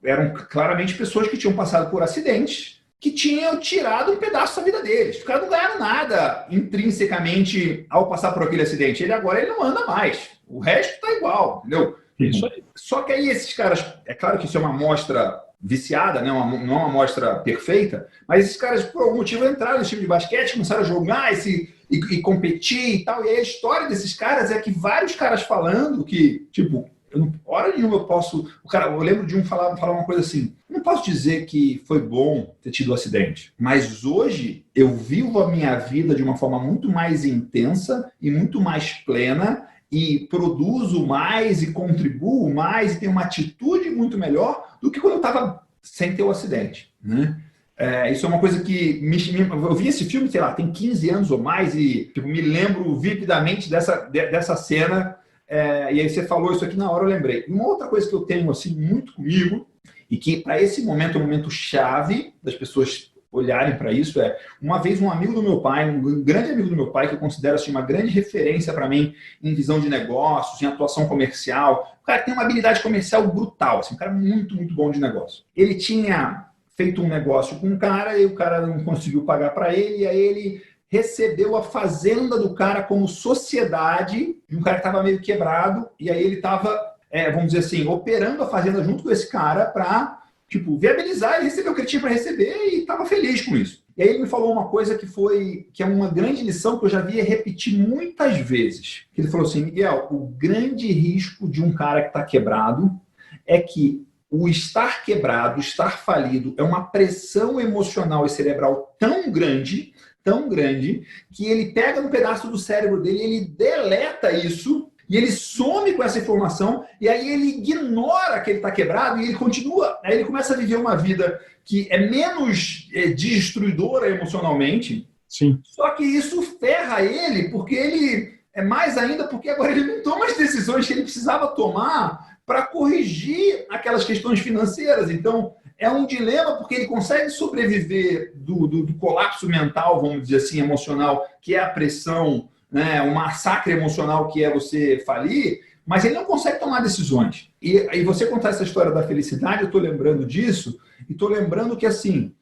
eram claramente pessoas que tinham passado por acidentes, que tinham tirado um pedaço da vida deles. Os caras não ganharam nada intrinsecamente ao passar por aquele acidente. Agora ele não anda mais. O resto está igual, entendeu? Isso aí. Só que aí esses caras... É claro que isso é uma amostra viciada, né? Não é uma amostra perfeita, mas esses caras, por algum motivo, entraram nesse time de basquete, começaram a jogar e competir e tal. E aí a história desses caras é que vários caras falando que, tipo... hora nenhuma eu posso... eu lembro de um falar uma coisa assim: não posso dizer que foi bom ter tido o acidente, mas hoje eu vivo a minha vida de uma forma muito mais intensa e muito mais plena e produzo mais e contribuo mais e tenho uma atitude muito melhor do que quando eu estava sem ter o acidente, né? Isso é uma coisa que eu vi esse filme, sei lá, tem 15 anos ou mais e me lembro vividamente dessa cena. E aí você falou isso aqui na hora, eu lembrei. Uma outra coisa que eu tenho assim muito comigo, e que para esse momento é um momento chave das pessoas olharem para isso, uma vez um amigo do meu pai, um grande amigo do meu pai, que eu considero assim, uma grande referência para mim em visão de negócios, em atuação comercial, o cara tem uma habilidade comercial brutal, assim, um cara muito, muito bom de negócio. Ele tinha feito um negócio com um cara e o cara não conseguiu pagar para ele, e aí ele recebeu a fazenda do cara como sociedade, de um cara que estava meio quebrado, e aí ele estava, vamos dizer assim, operando a fazenda junto com esse cara para viabilizar, ele recebeu o que ele tinha para receber e estava feliz com isso. E aí ele me falou uma coisa que é uma grande lição que eu já vi repetir muitas vezes. Ele falou assim, Miguel, o grande risco de um cara que está quebrado é que o estar quebrado, estar falido, é uma pressão emocional e cerebral tão grande, que ele pega um pedaço do cérebro dele, ele deleta isso, e ele some com essa informação, e aí ele ignora que ele está quebrado, e ele continua, aí ele começa a viver uma vida que é menos destruidora emocionalmente. Sim. Só que isso ferra ele, porque ele mais ainda, porque agora ele não toma as decisões que ele precisava tomar para corrigir aquelas questões financeiras. Então, é um dilema, porque ele consegue sobreviver do colapso mental, vamos dizer assim, emocional, que é a pressão, né, um massacre emocional que é você falir, mas ele não consegue tomar decisões. E você contar essa história da felicidade, eu estou lembrando disso, e estou lembrando que, assim,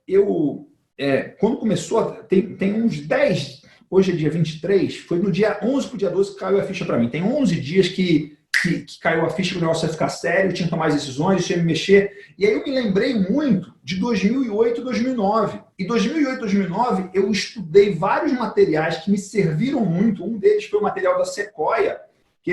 quando começou, tem uns 10, hoje é dia 23, foi no dia 11 para o dia 12 que caiu a ficha para mim. Tem 11 dias que caiu a ficha que o negócio ia ficar sério, eu tinha que tomar as decisões, eu tinha que me mexer. E aí eu me lembrei muito de 2008 e 2009. E 2008 e 2009 eu estudei vários materiais que me serviram muito. Um deles foi o material da Sequoia, que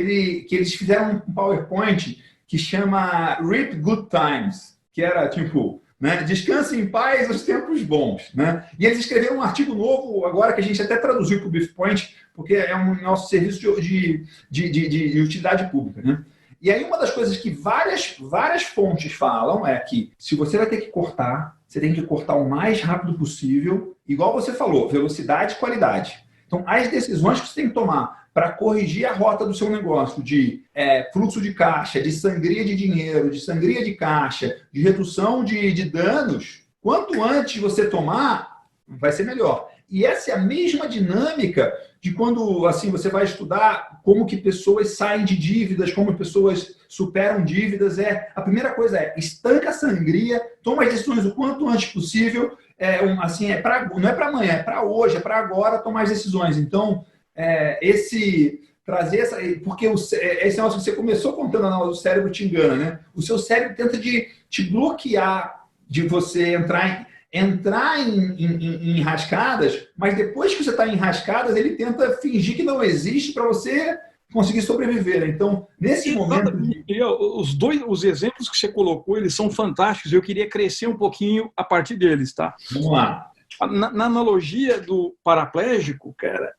eles fizeram um PowerPoint que chama Reap Good Times, que era tipo, né, descanse em paz os tempos bons. Né? E eles escreveram um artigo novo agora que a gente até traduziu para o BeefPoint, porque é um nosso serviço de utilidade pública. Né? E aí uma das coisas que várias fontes falam é que se você vai ter que cortar, você tem que cortar o mais rápido possível, igual você falou, velocidade e qualidade. Então, as decisões que você tem que tomar para corrigir a rota do seu negócio de fluxo de caixa, de sangria de dinheiro, de sangria de caixa, de redução de danos, quanto antes você tomar, vai ser melhor. E essa é a mesma dinâmica de quando assim, você vai estudar como que pessoas saem de dívidas, como pessoas superam dívidas. A primeira coisa estanca a sangria, toma as decisões o quanto antes possível. Não é para amanhã, é para hoje, é para agora tomar as decisões. Então, trazer essa... Porque esse negócio que você começou contando, o cérebro te engana, né? O seu cérebro tenta te bloquear de você entrar em enrascadas, mas depois que você está em enrascadas, ele tenta fingir que não existe para você conseguir sobreviver. Então, nesse momento... Os exemplos que você colocou, eles são fantásticos. Eu queria crescer um pouquinho a partir deles, tá? Vamos lá. Na analogia do paraplégico, cara,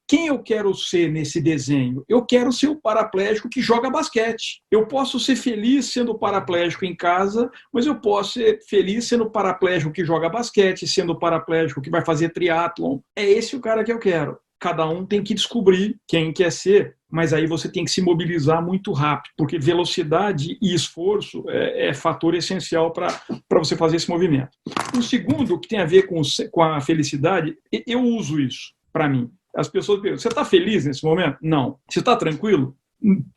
quem eu quero ser nesse desenho? Eu quero ser o paraplégico que joga basquete. Eu posso ser feliz sendo paraplégico em casa, mas eu posso ser feliz sendo paraplégico que joga basquete, sendo paraplégico que vai fazer triatlon. É esse o cara que eu quero. Cada um tem que descobrir quem quer ser, mas aí você tem que se mobilizar muito rápido, porque velocidade e esforço é fator essencial para você fazer esse movimento. O segundo, que tem a ver com a felicidade, eu uso isso para mim. As pessoas perguntam, você está feliz nesse momento? Não. Você está tranquilo?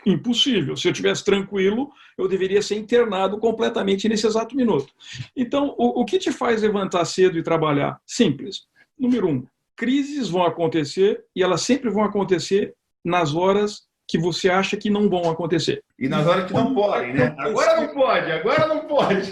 Impossível. Se eu estivesse tranquilo, eu deveria ser internado completamente nesse exato minuto. Então, o que te faz levantar cedo e trabalhar? Simples. Número 1, crises vão acontecer e elas sempre vão acontecer nas horas que você acha que não vão acontecer. E nas horas que não podem, né? Agora não pode.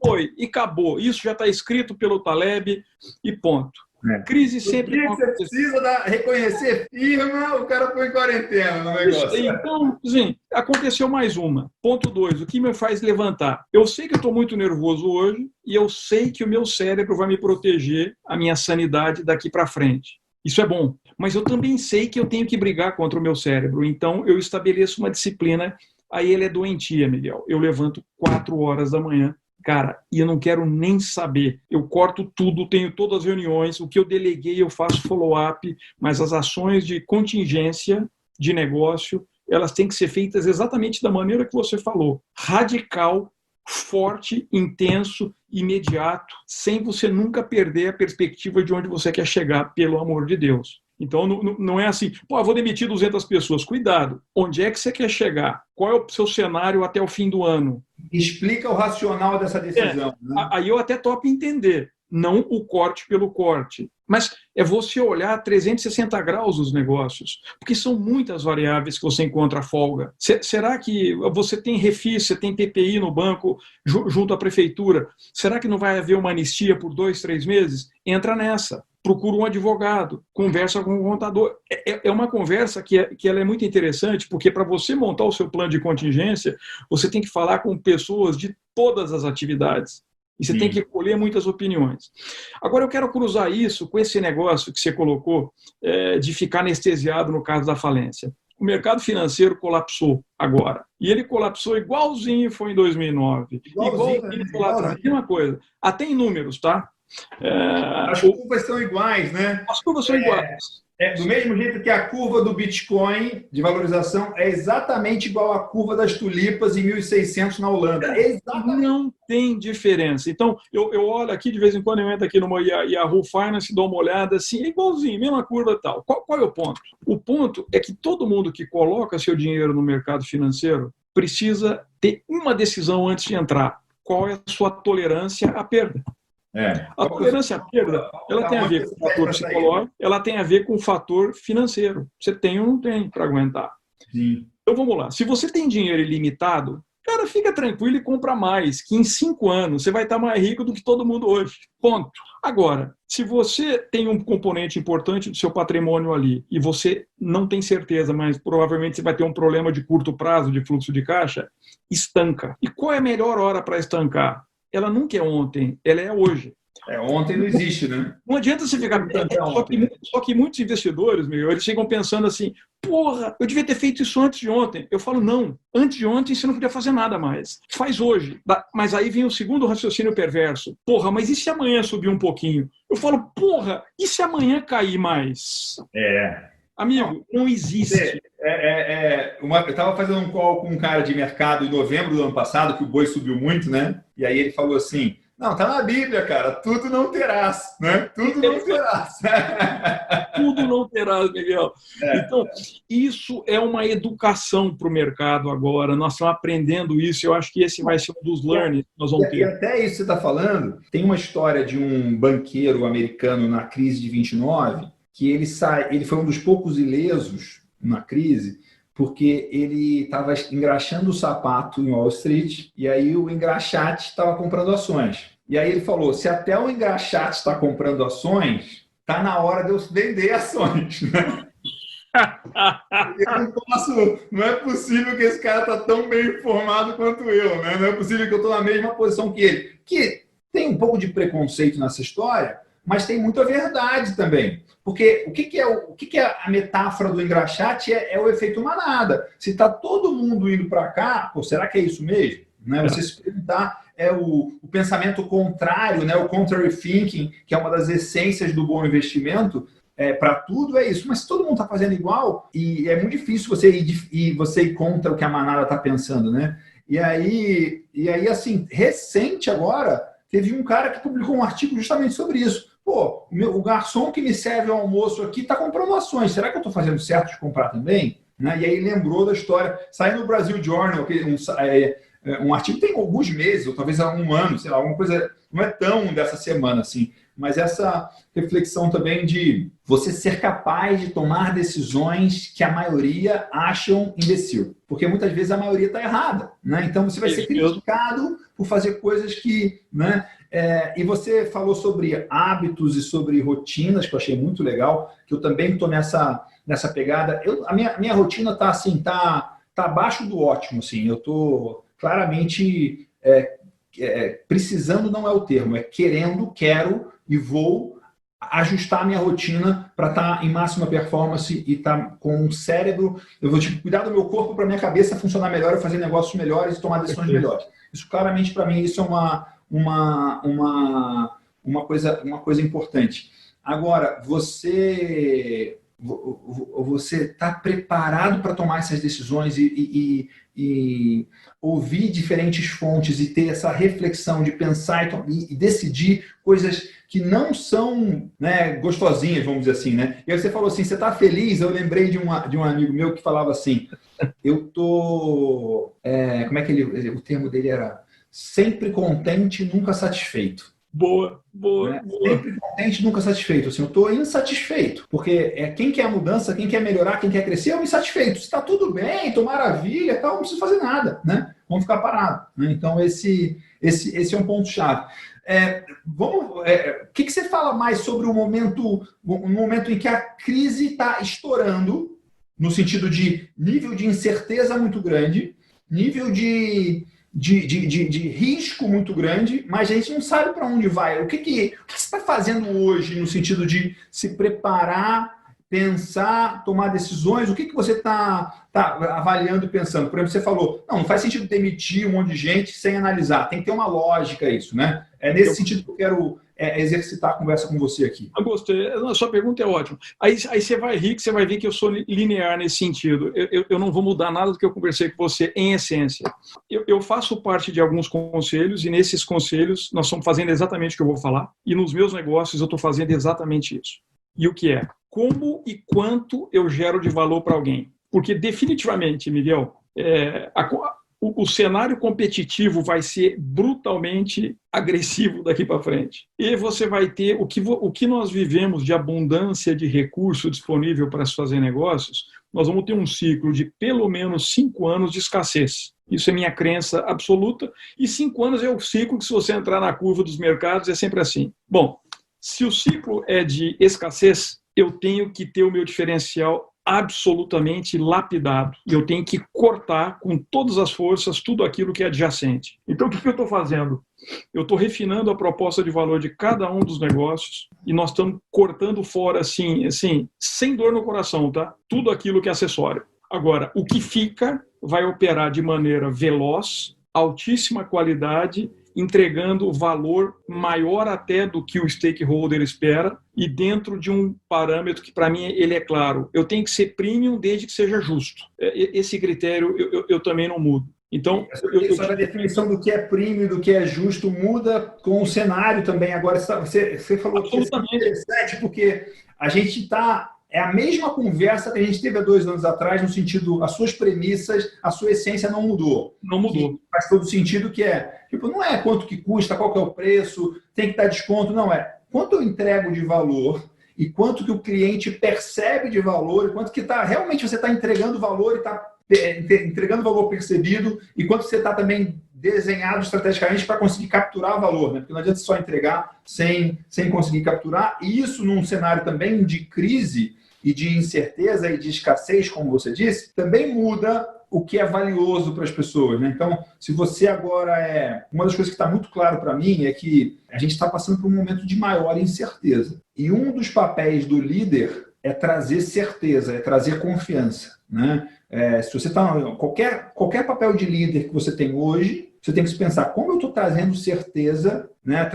Foi, e acabou. Isso já está escrito pelo Taleb e ponto. Crise sempre vão acontecer. Você precisa reconhecer firma, o cara foi em quarentena no negócio. Então, sim, aconteceu mais uma. Ponto 2, o que me faz levantar? Eu sei que eu estou muito nervoso hoje e eu sei que o meu cérebro vai me proteger a minha sanidade daqui para frente. Isso é bom. Mas eu também sei que eu tenho que brigar contra o meu cérebro. Então, eu estabeleço uma disciplina. Aí ele é doentia, Miguel. Eu levanto 4 horas da manhã. Cara, e eu não quero nem saber. Eu corto tudo, tenho todas as reuniões, o que eu deleguei eu faço follow-up, mas as ações de contingência de negócio, elas têm que ser feitas exatamente da maneira que você falou. Radical, forte, intenso, imediato, sem você nunca perder a perspectiva de onde você quer chegar, pelo amor de Deus. Então, não é assim, pô, eu vou demitir 200 pessoas. Cuidado, onde é que você quer chegar? Qual é o seu cenário até o fim do ano? Explica o racional dessa decisão. Né? Aí eu até topo entender, não o corte pelo corte, mas é você olhar 360 graus os negócios, porque são muitas variáveis que você encontra folga. Será que você tem refis, você tem PPI no banco junto à prefeitura? Será que não vai haver uma anistia por 2, 3 meses? Entra nessa. Procura um advogado, conversa com o contador. É uma conversa que ela é muito interessante, porque para você montar o seu plano de contingência, você tem que falar com pessoas de todas as atividades. E você tem que colher muitas opiniões. Agora, eu quero cruzar isso com esse negócio que você colocou de ficar anestesiado no caso da falência. O mercado financeiro colapsou agora. E ele colapsou igualzinho foi em 2009. Igualzinho foi lá atrás. Mesma coisa. Até em números, tá? As curvas são iguais, né? As curvas são iguais. Do mesmo jeito que a curva do Bitcoin de valorização é exatamente igual à curva das tulipas em 1600 na Holanda. Exatamente. Não tem diferença. Então, eu olho aqui, de vez em quando eu entro aqui numa Yahoo Finance, dou uma olhada assim, é igualzinho, mesma curva e tal. Qual é o ponto? O ponto é que todo mundo que coloca seu dinheiro no mercado financeiro precisa ter uma decisão antes de entrar. Qual é a sua tolerância à perda? A tolerância à perda, ela tem a ver com o fator psicológico, ela tem a ver com o fator financeiro. Você tem ou não tem para aguentar. Sim. Então vamos lá. Se você tem dinheiro ilimitado, cara, fica tranquilo e compra mais, que em 5 anos você vai estar mais rico do que todo mundo hoje. Ponto. Agora, se você tem um componente importante do seu patrimônio ali e você não tem certeza, mas provavelmente você vai ter um problema de curto prazo de fluxo de caixa, estanca. E qual é a melhor hora para estancar? Ela nunca é ontem, ela é hoje. Ontem não existe, né? Não adianta você ficar... Só que muitos investidores, eles chegam pensando assim, porra, eu devia ter feito isso antes de ontem. Eu falo, não, antes de ontem você não podia fazer nada mais. Faz hoje. Mas aí vem o segundo raciocínio perverso. Porra, mas e se amanhã subir um pouquinho? Eu falo, porra, e se amanhã cair mais? Amigo, não existe. Eu estava fazendo um call com um cara de mercado em novembro do ano passado, que o boi subiu muito, né? E aí ele falou assim, não, tá na Bíblia, cara, tudo não terás, né? Tudo não terás. Tudo não terás, Miguel. Então, isso é uma educação para o mercado agora. Nós estamos aprendendo isso. Eu acho que esse vai ser um dos learnings que nós vamos ter. E até isso que você está falando, tem uma história de um banqueiro americano na crise de 29, que ele foi um dos poucos ilesos na crise, porque ele estava engraxando o sapato em Wall Street e aí o engraxate estava comprando ações. E aí ele falou, se até o engraxate está comprando ações, está na hora de eu vender ações. Não é possível que esse cara está tão bem informado quanto eu, né? Não é possível que eu estou na mesma posição que ele. Que tem um pouco de preconceito nessa história, mas tem muita verdade também. Porque o que é a metáfora do engraxate? É o efeito manada. Se está todo mundo indo para cá, pô, será que é isso mesmo? Né? Você se perguntar, o pensamento contrário, né? O contrary thinking, que é uma das essências do bom investimento, para tudo é isso. Mas se todo mundo está fazendo igual, e é muito difícil você ir contra o que a manada está pensando. Né? E aí, assim, recente agora, teve um cara que publicou um artigo justamente sobre isso. Pô, o garçom que me serve o almoço aqui está comprando ações. Será que eu estou fazendo certo de comprar também? Né? E aí lembrou da história. Saiu no Brasil Journal, um artigo tem alguns meses, ou talvez há um ano, sei lá, alguma coisa, não é tão dessa semana assim, mas essa reflexão também de você ser capaz de tomar decisões que a maioria acham imbecil. Porque muitas vezes a maioria está errada. Né? Então você vai ser criticado por fazer coisas que... Né? E você falou sobre hábitos e sobre rotinas, que eu achei muito legal, que eu também estou nessa pegada. A minha rotina está assim, tá abaixo do ótimo. Assim. Eu estou claramente precisando, não é o termo, é quero e vou ajustar a minha rotina para estar em máxima performance e estar com o cérebro. Eu vou cuidar do meu corpo para minha cabeça funcionar melhor, eu fazer negócios melhores e tomar decisões melhores. Isso claramente para mim isso é uma coisa importante. Agora, você você está preparado para tomar essas decisões e ouvir diferentes fontes e ter essa reflexão de pensar e decidir coisas que não são, né, gostosinhas, vamos dizer assim, né? E aí você falou assim, você está feliz? Eu lembrei de um amigo meu que falava assim, eu tô... como é que o termo dele era? Sempre contente, nunca satisfeito. Boa. Sempre contente, nunca satisfeito. Assim, eu estou insatisfeito, porque quem quer mudança, quem quer melhorar, quem quer crescer, é um insatisfeito. Se está tudo bem, estou maravilha, tal, não preciso fazer nada, né? Vamos ficar parados. Né? Então, esse é um ponto-chave. O que você fala mais sobre o momento em que a crise está estourando, no sentido de nível de incerteza muito grande, nível de risco muito grande, mas a gente não sabe para onde vai. O que você está fazendo hoje no sentido de se preparar, pensar, tomar decisões? O que você está avaliando e pensando? Por exemplo, você falou, não faz sentido demitir um monte de gente sem analisar. Tem que ter uma lógica isso, né? É nesse sentido que eu quero exercitar a conversa com você aqui. Eu gostei. A sua pergunta é ótima. Aí você vai rir, que você vai ver que eu sou linear nesse sentido. Eu não vou mudar nada do que eu conversei com você em essência. Eu faço parte de alguns conselhos e nesses conselhos nós estamos fazendo exatamente o que eu vou falar e nos meus negócios eu estou fazendo exatamente isso. E o que é? Como e quanto eu gero de valor para alguém? Porque definitivamente, Miguel, o cenário competitivo vai ser brutalmente agressivo daqui para frente. E você vai ter o que nós vivemos de abundância de recurso disponível para se fazer negócios, nós vamos ter um ciclo de pelo menos 5 anos de escassez. Isso é minha crença absoluta. E 5 anos é o ciclo que, se você entrar na curva dos mercados, é sempre assim. Bom, se o ciclo é de escassez, eu tenho que ter o meu diferencial absolutamente lapidado. E eu tenho que cortar com todas as forças tudo aquilo que é adjacente. Então, o que eu estou fazendo? Eu estou refinando a proposta de valor de cada um dos negócios e nós estamos cortando fora, assim, sem dor no coração, tá? Tudo aquilo que é acessório. Agora, o que fica vai operar de maneira veloz, altíssima qualidade, entregando valor maior até do que o stakeholder espera e dentro de um parâmetro que, para mim, ele é claro. Eu tenho que ser premium desde que seja justo. Esse critério eu também não mudo. Então, a definição do que é premium e do que é justo muda com o cenário também. Agora, você falou que é interessante porque a gente está... É a mesma conversa que a gente teve há 2 anos atrás, no sentido, as suas premissas, a sua essência não mudou. Não mudou. Que faz todo sentido que não é quanto que custa, qual que é o preço, tem que dar desconto, não é. Quanto eu entrego de valor e quanto que o cliente percebe de valor, e quanto que realmente você está entregando valor e está entregando valor percebido, e quanto você está também desenhado estrategicamente para conseguir capturar valor, né? Porque não adianta só entregar sem conseguir capturar. E isso num cenário também de crise e de incerteza e de escassez, como você disse, também muda o que é valioso para as pessoas, né? Então, se você agora uma das coisas que está muito claro para mim é que a gente está passando por um momento de maior incerteza. E um dos papéis do líder é trazer certeza, é trazer confiança, né? Se você está... Qualquer papel de líder que você tem hoje, você tem que se pensar, como eu estou trazendo certeza, né?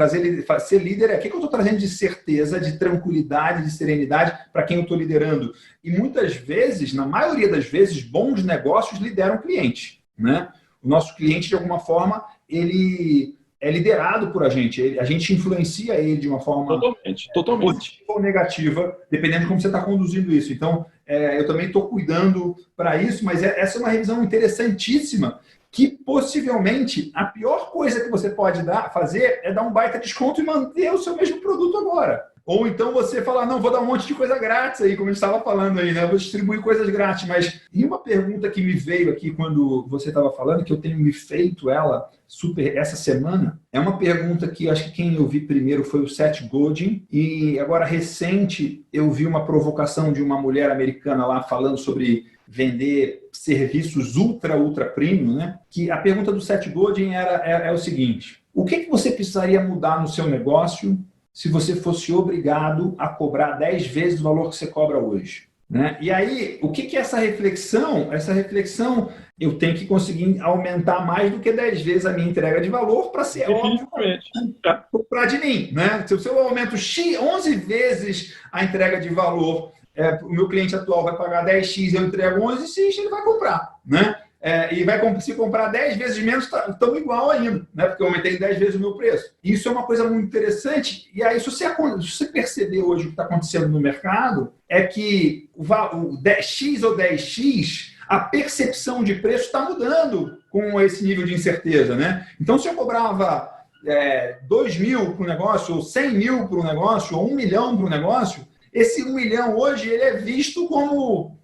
Ser líder o que eu estou trazendo de certeza, de tranquilidade, de serenidade para quem eu estou liderando. E muitas vezes, na maioria das vezes, bons negócios lideram o cliente, né? O nosso cliente, de alguma forma, ele é liderado por a gente influencia ele de uma forma totalmente positiva ou negativa, dependendo de como você está conduzindo isso. Então, eu também estou cuidando para isso, mas essa é uma revisão interessantíssima, que possivelmente a pior coisa que você pode fazer é dar um baita desconto e manter o seu mesmo produto agora. Ou então você falar, não, vou dar um monte de coisa grátis aí, como a gente estava falando aí, né? Vou distribuir coisas grátis. Mas e uma pergunta que me veio aqui quando você estava falando, que eu tenho me feito ela essa semana, é uma pergunta que acho que quem eu vi primeiro foi o Seth Godin, e agora recente eu vi uma provocação de uma mulher americana lá falando sobre vender serviços ultra premium, né? Que a pergunta do Seth Godin é o seguinte: o que você precisaria mudar no seu negócio se você fosse obrigado a cobrar 10 vezes o valor que você cobra hoje? Né? E aí, o que é essa reflexão? Essa reflexão, eu tenho que conseguir aumentar mais do que 10 vezes a minha entrega de valor para ser óbvio para de mim. Né? Se eu aumento 11 vezes a entrega de valor o meu cliente atual vai pagar 10x, eu entrego 11x, ele vai comprar, né? E se comprar 10 vezes menos, estão igual ainda, né? Porque eu aumentei 10 vezes o meu preço. Isso é uma coisa muito interessante. E aí, se você perceber hoje o que está acontecendo no mercado, é que o 10x ou 10x, a percepção de preço está mudando com esse nível de incerteza, né? Então, se eu cobrava 2 mil para o negócio, ou 100 mil para o negócio, ou 1 milhão para o negócio, esse 1 milhão hoje ele é visto como...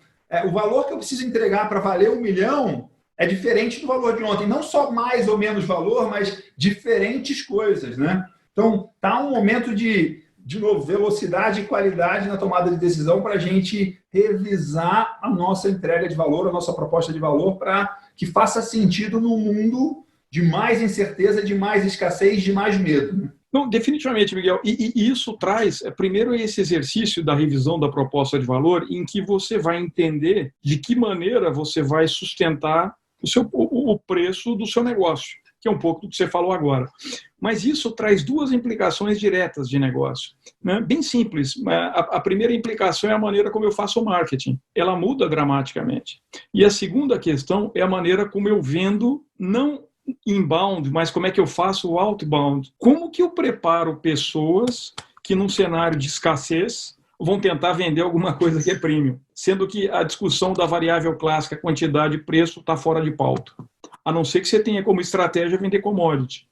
o valor que eu preciso entregar para valer 1 milhão é diferente do valor de ontem. Não só mais ou menos valor, mas diferentes coisas, né? Então, está um momento de novo, velocidade e qualidade na tomada de decisão para a gente revisar a nossa entrega de valor, a nossa proposta de valor, para que faça sentido no mundo de mais incerteza, de mais escassez, de mais medo, né? Não, definitivamente, Miguel. E isso traz, primeiro, esse exercício da revisão da proposta de valor, em que você vai entender de que maneira você vai sustentar o preço do seu negócio, que é um pouco do que você falou agora. Mas isso traz duas implicações diretas de negócio, né? Bem simples. A primeira implicação é a maneira como eu faço o marketing. Ela muda dramaticamente. E a segunda questão é a maneira como eu vendo, não inbound, mas como é que eu faço o outbound? Como que eu preparo pessoas que, num cenário de escassez, vão tentar vender alguma coisa que é premium, sendo que a discussão da variável clássica, quantidade e preço, está fora de pauta. A não ser que você tenha como estratégia vender commodity.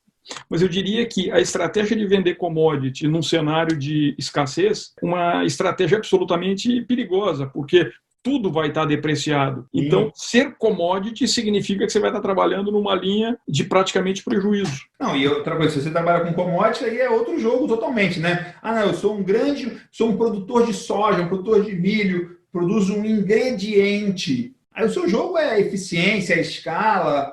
Mas eu diria que a estratégia de vender commodity num cenário de escassez é uma estratégia absolutamente perigosa, porque tudo vai estar depreciado. Então, ser commodity significa que você vai estar trabalhando numa linha de praticamente prejuízo. Não, e outra coisa, se você trabalha com commodity, aí é outro jogo totalmente, né? Não, eu sou um produtor de soja, um produtor de milho, produzo um ingrediente. Aí o seu jogo é eficiência, é escala,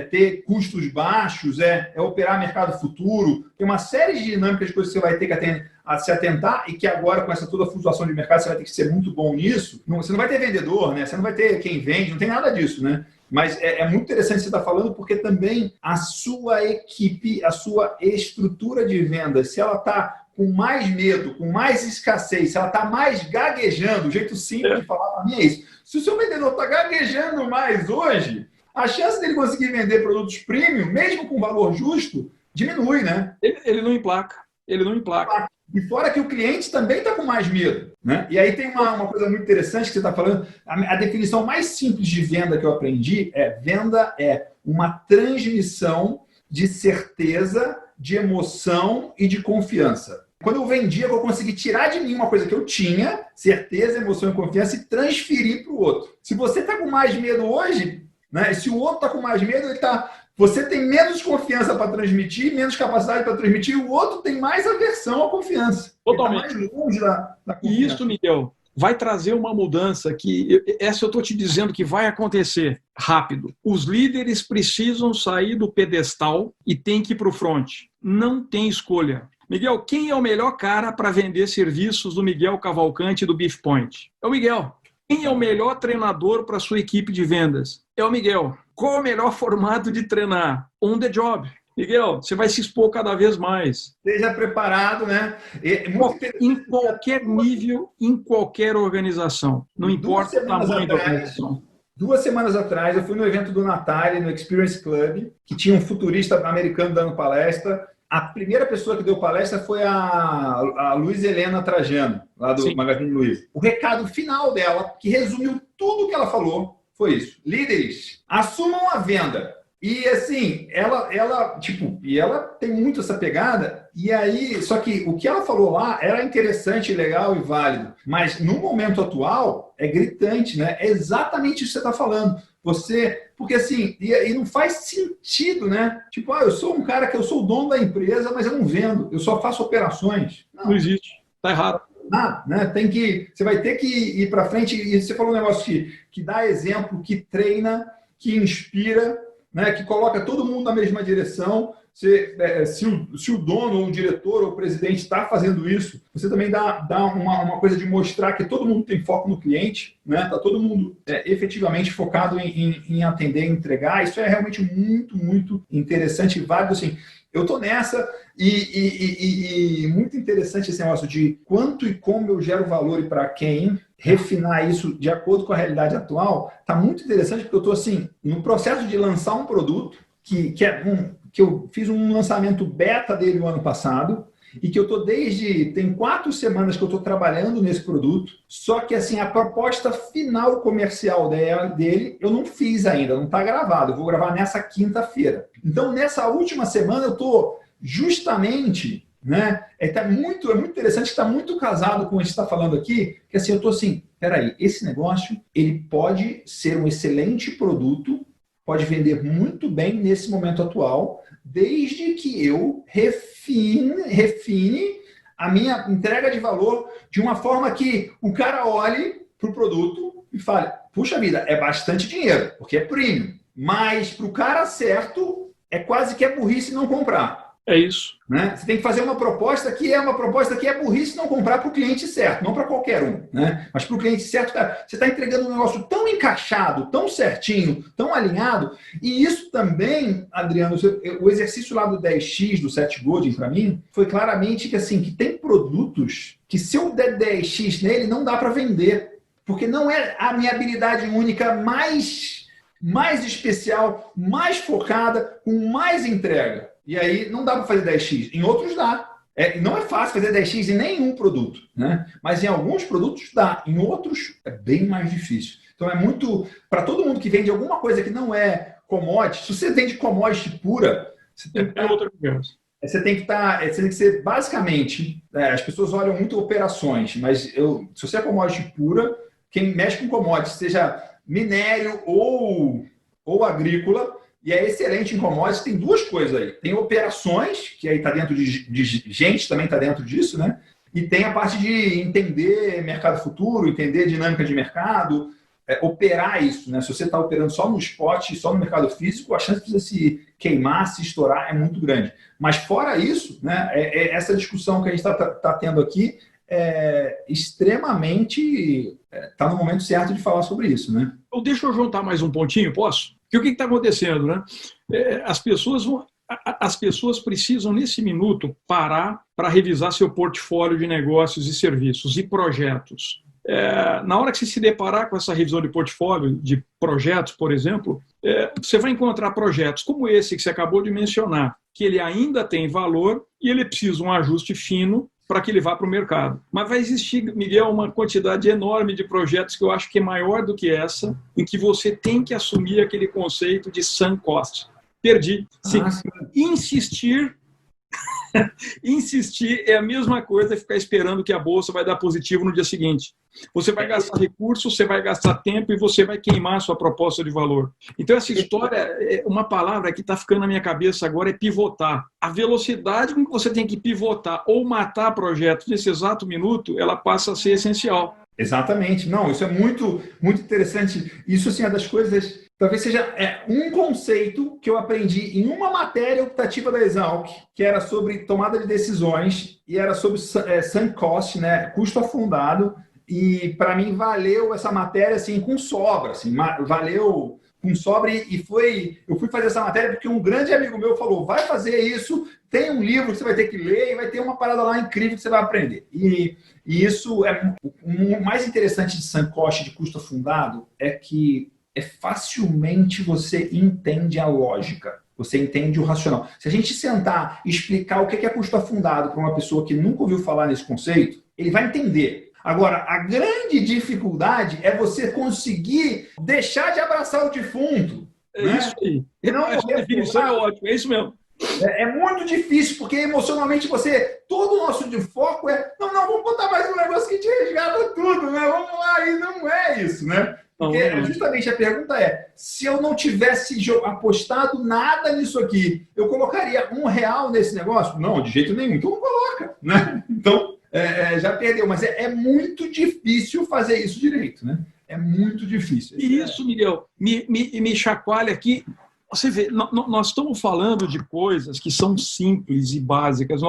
ter custos baixos, operar mercado futuro. Tem uma série de dinâmicas de coisas que você vai ter que se atentar, e que agora, com essa toda flutuação de mercado, você vai ter que ser muito bom nisso. Você não vai ter vendedor, né? Você não vai ter quem vende, não tem nada disso, né? Mas é muito interessante você estar falando, porque também a sua equipe, a sua estrutura de vendas, se ela está com mais medo, com mais escassez, se ela está mais gaguejando, o jeito simples de falar para mim é isso. Se o seu vendedor está gaguejando mais hoje, a chance dele conseguir vender produtos premium, mesmo com valor justo, diminui, né? Ele não emplaca. Ele não emplaca. E fora que o cliente também está com mais medo, né? E aí tem uma coisa muito interessante que você está falando. A definição mais simples de venda que eu aprendi venda é uma transmissão de certeza, de emoção e de confiança. Quando eu vendia, eu consegui tirar de mim uma coisa que eu tinha, certeza, emoção e confiança, e transferir para o outro. Se você está com mais medo hoje, né? Se o outro está com mais medo, você tem menos confiança para transmitir, menos capacidade para transmitir, e o outro tem mais aversão à confiança. Totalmente. Ele está mais longe da confiança. E isso, Miguel, vai trazer uma mudança que, essa eu estou te dizendo que vai acontecer rápido. Os líderes precisam sair do pedestal e têm que ir para o front. Não tem escolha. Miguel, quem é o melhor cara para vender serviços do Miguel Cavalcante do Beef Point? É o Miguel. Quem é o melhor treinador para a sua equipe de vendas? É o Miguel. Qual é o melhor formato de treinar? On the job. Miguel, você vai se expor cada vez mais. Esteja preparado, né? Em qualquer nível, em qualquer organização. Não importa o tamanho da organização. 2 semanas atrás, eu fui no evento do Natália, no Experience Club, que tinha um futurista americano dando palestra. A primeira pessoa que deu palestra foi a Luiz Helena Trajano, lá do Magazine Luiza. O recado final dela, que resumiu tudo o que ela falou, foi isso. Líderes, assumam a venda. E assim, ela tem muito essa pegada, e aí, só que o que ela falou lá era interessante, legal e válido, mas no momento atual é gritante, né? É exatamente isso que você está falando. Porque assim, e não faz sentido, né? Tipo, eu sou um cara que eu sou o dono da empresa, mas eu não vendo, eu só faço operações. Não existe, está errado. Né? Você vai ter que ir para frente, e você falou um negócio que dá exemplo, que treina, que inspira, né, que coloca todo mundo na mesma direção. se o dono, ou o diretor, ou o presidente está fazendo isso, você também dá uma coisa de mostrar que todo mundo tem foco no cliente, né? Está todo mundo efetivamente focado em atender, entregar. Isso é realmente muito, muito interessante e válido. Assim, eu estou nessa e muito interessante esse negócio de quanto e como eu gero valor e para quem, refinar isso de acordo com a realidade atual. Está muito interessante porque eu estou assim, no processo de lançar um produto que eu fiz um lançamento beta dele no ano passado e que eu estou tem 4 semanas que eu estou trabalhando nesse produto, só que assim, a proposta final comercial dele eu não fiz ainda, não está gravado, eu vou gravar nessa quinta-feira. Então, nessa última semana eu estou justamente, né, muito interessante, está muito casado com o que você está falando aqui, que assim, eu estou assim, peraí, esse negócio, ele pode ser um excelente produto, pode vender muito bem nesse momento atual, desde que eu refine a minha entrega de valor de uma forma que o cara olhe para o produto e fale, puxa vida, é bastante dinheiro, porque é premium, mas para o cara certo, é quase que é burrice não comprar. É isso. Né? Você tem que fazer uma proposta que é burrice não comprar para o cliente certo, não para qualquer um. Né? Mas para o cliente certo, cara, você está entregando um negócio tão encaixado, tão certinho, tão alinhado. E isso também, Adriano, o exercício lá do 10x, do Seth Godin, para mim, foi claramente que, assim, que tem produtos que se eu der 10x nele, não dá para vender. Porque não é a minha habilidade única mais especial, mais focada, com mais entrega. E aí não dá para fazer 10x. Em outros dá. Não é fácil fazer 10x em nenhum produto, né? Mas em alguns produtos dá. Em outros é bem mais difícil. Então é muito... Para todo mundo que vende alguma coisa que não é commodity, se você vende commodity pura, você tem que outra coisa. Você tem que ser basicamente... as pessoas olham muito operações, mas se você é commodity pura, quem mexe com commodity, seja minério ou agrícola, e é excelente em commodities, tem 2 coisas aí. Tem operações, que aí está dentro de gente, também está dentro disso, né? E tem a parte de entender mercado futuro, entender dinâmica de mercado, operar isso, né? Se você está operando só no spot, só no mercado físico, a chance de você se queimar, se estourar é muito grande. Mas fora isso, né? Essa discussão que a gente está tendo aqui é extremamente... Está no momento certo de falar sobre isso, né? Deixa eu juntar mais um pontinho, posso? Porque o que está acontecendo, né? As pessoas precisam, nesse minuto, parar para revisar seu portfólio de negócios e serviços e projetos. Na hora que você se deparar com essa revisão de portfólio, de projetos, por exemplo, você vai encontrar projetos como esse que você acabou de mencionar, que ele ainda tem valor e ele precisa de um ajuste fino para que ele vá para o mercado. Mas vai existir, Miguel, uma quantidade enorme de projetos que eu acho que é maior do que essa, em que você tem que assumir aquele conceito de sunk cost. Perdi. Insistir é a mesma coisa que ficar esperando que a bolsa vai dar positivo no dia seguinte. Você vai gastar recursos, você vai gastar tempo e você vai queimar a sua proposta de valor. Então, essa história, uma palavra que está ficando na minha cabeça agora é pivotar. A velocidade com que você tem que pivotar ou matar projetos nesse exato minuto, ela passa a ser essencial. Exatamente. Não, isso é muito, muito interessante. Isso, assim, é das coisas... Talvez seja um conceito que eu aprendi em uma matéria optativa da Exalc, que era sobre tomada de decisões e era sobre sunk cost, né, custo afundado. E, para mim, valeu essa matéria assim, com sobra. Assim, valeu com sobra eu fui fazer essa matéria porque um grande amigo meu falou, vai fazer isso, tem um livro que você vai ter que ler e vai ter uma parada lá incrível que você vai aprender. E isso é o mais interessante de sunk cost, de custo afundado, é que facilmente você entende a lógica, você entende o racional. Se a gente sentar e explicar o que é custo afundado para uma pessoa que nunca ouviu falar nesse conceito, ele vai entender. Agora, a grande dificuldade é você conseguir deixar de abraçar o defunto. É isso aí. Essa definição é ótima, é isso mesmo. É muito difícil, porque emocionalmente todo o nosso foco não, vamos botar mais um negócio que te resgata tudo, né? Vamos lá, e não é isso, né? Porque justamente a pergunta se eu não tivesse apostado nada nisso aqui, eu colocaria R$1 nesse negócio? Não, de jeito nenhum. Então não coloca, né? Então, já perdeu. Mas é muito difícil fazer isso direito, né? É muito difícil. E isso, Miguel, me chacoalha aqui. Você vê, nós estamos falando de coisas que são simples e básicas.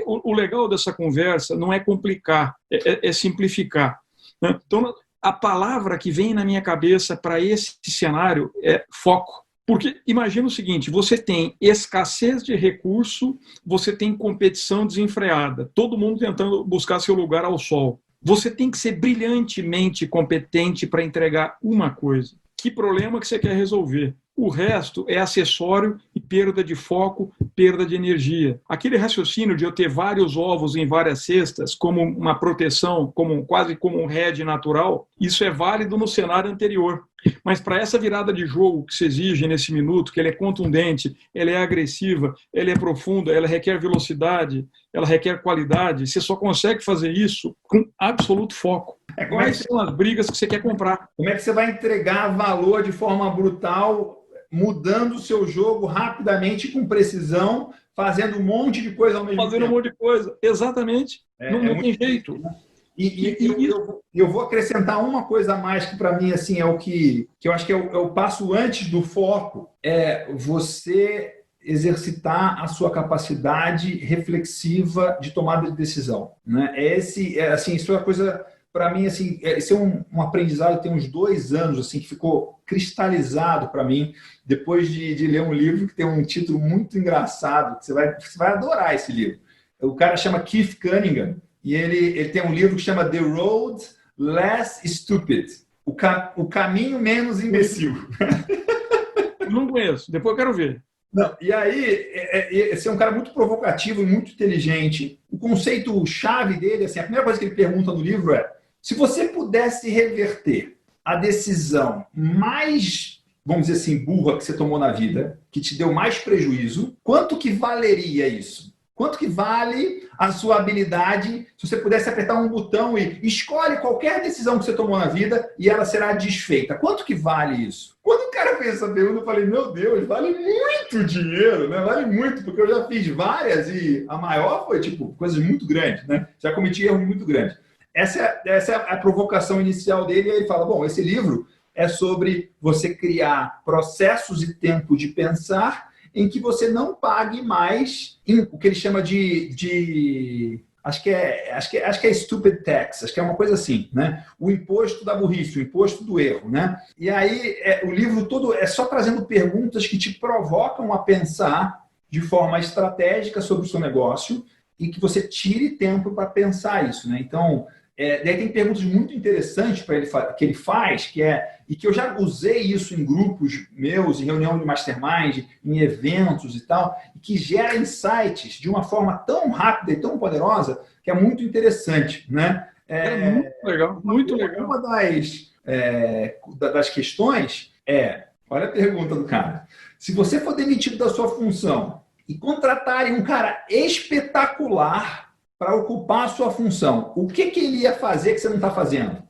O legal dessa conversa não é complicar, é simplificar, né? Então, a palavra que vem na minha cabeça para esse cenário é foco. Porque imagina o seguinte, você tem escassez de recurso, você tem competição desenfreada, todo mundo tentando buscar seu lugar ao sol. Você tem que ser brilhantemente competente para entregar uma coisa. Que problema que você quer resolver? O resto é acessório e perda de foco, perda de energia. Aquele raciocínio de eu ter vários ovos em várias cestas, como uma proteção, quase como um hedge natural, isso é válido no cenário anterior. Mas para essa virada de jogo que se exige nesse minuto, que ela é contundente, ela é agressiva, ela é profunda, ela requer velocidade, ela requer qualidade, você só consegue fazer isso com absoluto foco. Quais são as brigas que você quer comprar? Como é que você vai entregar valor de forma brutal, mudando o seu jogo rapidamente, com precisão, fazendo um monte de coisa ao mesmo tempo? Fazendo um monte de coisa, exatamente. Não tem jeito. Eu vou acrescentar uma coisa a mais que, para mim, assim, é o que eu acho que é o passo antes do foco, é você exercitar a sua capacidade reflexiva de tomada de decisão, né? Assim, isso é uma coisa, para mim, assim, esse é um aprendizado que tem uns 2 anos, assim, que ficou cristalizado para mim, depois de ler um livro que tem um título muito engraçado, que você vai adorar esse livro. O cara chama Keith Cunningham, e ele tem um livro que chama The Road Less Stupid, o caminho menos imbecil. Não conheço, depois eu quero ver. Não, e aí, esse é um cara muito provocativo e muito inteligente. O conceito-chave dele, assim, a primeira coisa que ele pergunta no livro é: se você pudesse reverter a decisão mais, vamos dizer assim, burra que você tomou na vida, que te deu mais prejuízo, quanto que valeria isso? Quanto que vale a sua habilidade se você pudesse apertar um botão e escolhe qualquer decisão que você tomou na vida e ela será desfeita? Quanto que vale isso? Quando o cara fez essa pergunta, eu falei, meu Deus, vale muito dinheiro, né? Vale muito, porque eu já fiz várias e a maior foi, tipo, coisas muito grandes, né? Já cometi erros muito grandes. Essa é a provocação inicial dele, e aí ele fala, bom, esse livro é sobre você criar processos e tempo de pensar em que você não pague mais o que ele chama acho que é stupid tax, acho que é uma coisa assim, né? O imposto da burrice, o imposto do erro, né? E aí o livro todo é só trazendo perguntas que te provocam a pensar de forma estratégica sobre o seu negócio e que você tire tempo para pensar isso, né? Então, daí tem perguntas muito interessantes que ele faz, e que eu já usei isso em grupos meus, em reunião de mastermind, em eventos e tal, e que gera insights de uma forma tão rápida e tão poderosa que é muito interessante, né? Muito legal, muito legal. Uma das questões olha a pergunta do cara, se você for demitido da sua função e contratarem um cara espetacular para ocupar a sua função, o que ele ia fazer que você não está fazendo?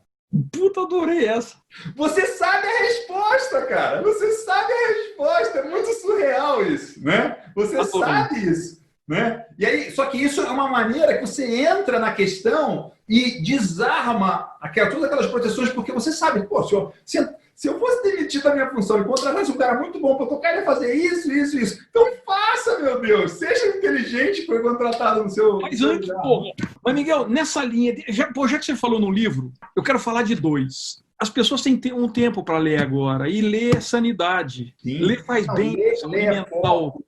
Puta, adorei essa. Você sabe a resposta, cara. Você sabe a resposta. É muito surreal isso, né? Você sabe isso, né? E aí, só que isso é uma maneira que você entra na questão e desarma todas aquelas proteções, porque você sabe, pô, se eu fosse demitido da minha função e contratasse um cara muito bom para tocar, ele ia fazer isso, isso, isso. Então faça, meu Deus. Seja inteligente para ser contratado no seu... Mas antes, porra. Mas, Miguel, nessa linha... Já que você falou no livro, eu quero falar de 2. As pessoas têm um tempo para ler agora. E ler é sanidade. Sim. Ler faz bem para a saúde mental.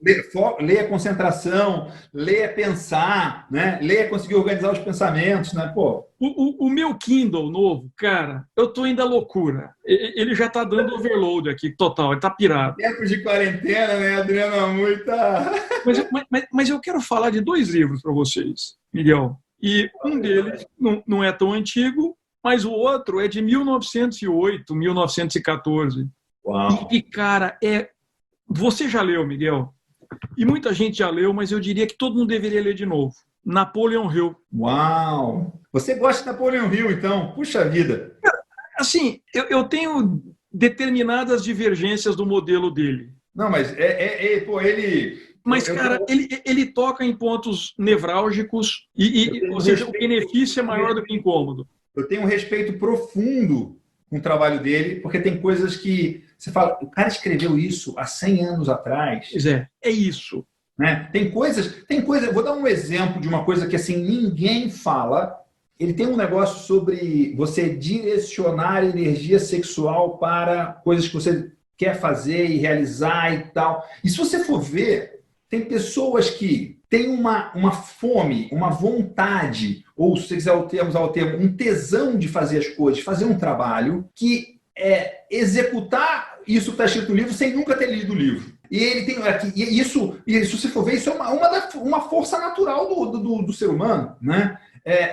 Ler é concentração, ler é pensar, né? Ler é conseguir organizar os pensamentos, né? Pô. O meu Kindle novo, cara, eu tô indo à loucura. Ele já tá dando overload aqui, total, ele tá pirado. Tempo de quarentena, né, Adriana? Muita... Mas eu quero falar de 2 livros para vocês, Miguel. E um deles não é tão antigo, mas o outro é de 1908, 1914. Uau. E cara, você já leu, Miguel? E muita gente já leu, mas eu diria que todo mundo deveria ler de novo. Napoleon Hill. Uau! Você gosta de Napoleon Hill, então? Puxa vida! Assim, eu tenho determinadas divergências do modelo dele. Não, mas ele... Mas, cara, ele toca em pontos nevrálgicos ou seja, o benefício é maior do que o incômodo. Eu tenho um respeito profundo com o trabalho dele, porque tem coisas que você fala, o cara escreveu isso há 100 anos atrás. Pois é isso. Né? Tem coisas, vou dar um exemplo de uma coisa que assim ninguém fala. Ele tem um negócio sobre você direcionar energia sexual para coisas que você quer fazer e realizar e tal. E se você for ver, tem pessoas que têm uma fome, uma vontade, ou se você quiser usar o termo, um tesão de fazer as coisas, de fazer um trabalho, que é executar isso que está escrito no livro sem nunca ter lido o livro. E ele tem isso, se você for ver, isso é uma força natural do ser humano, né?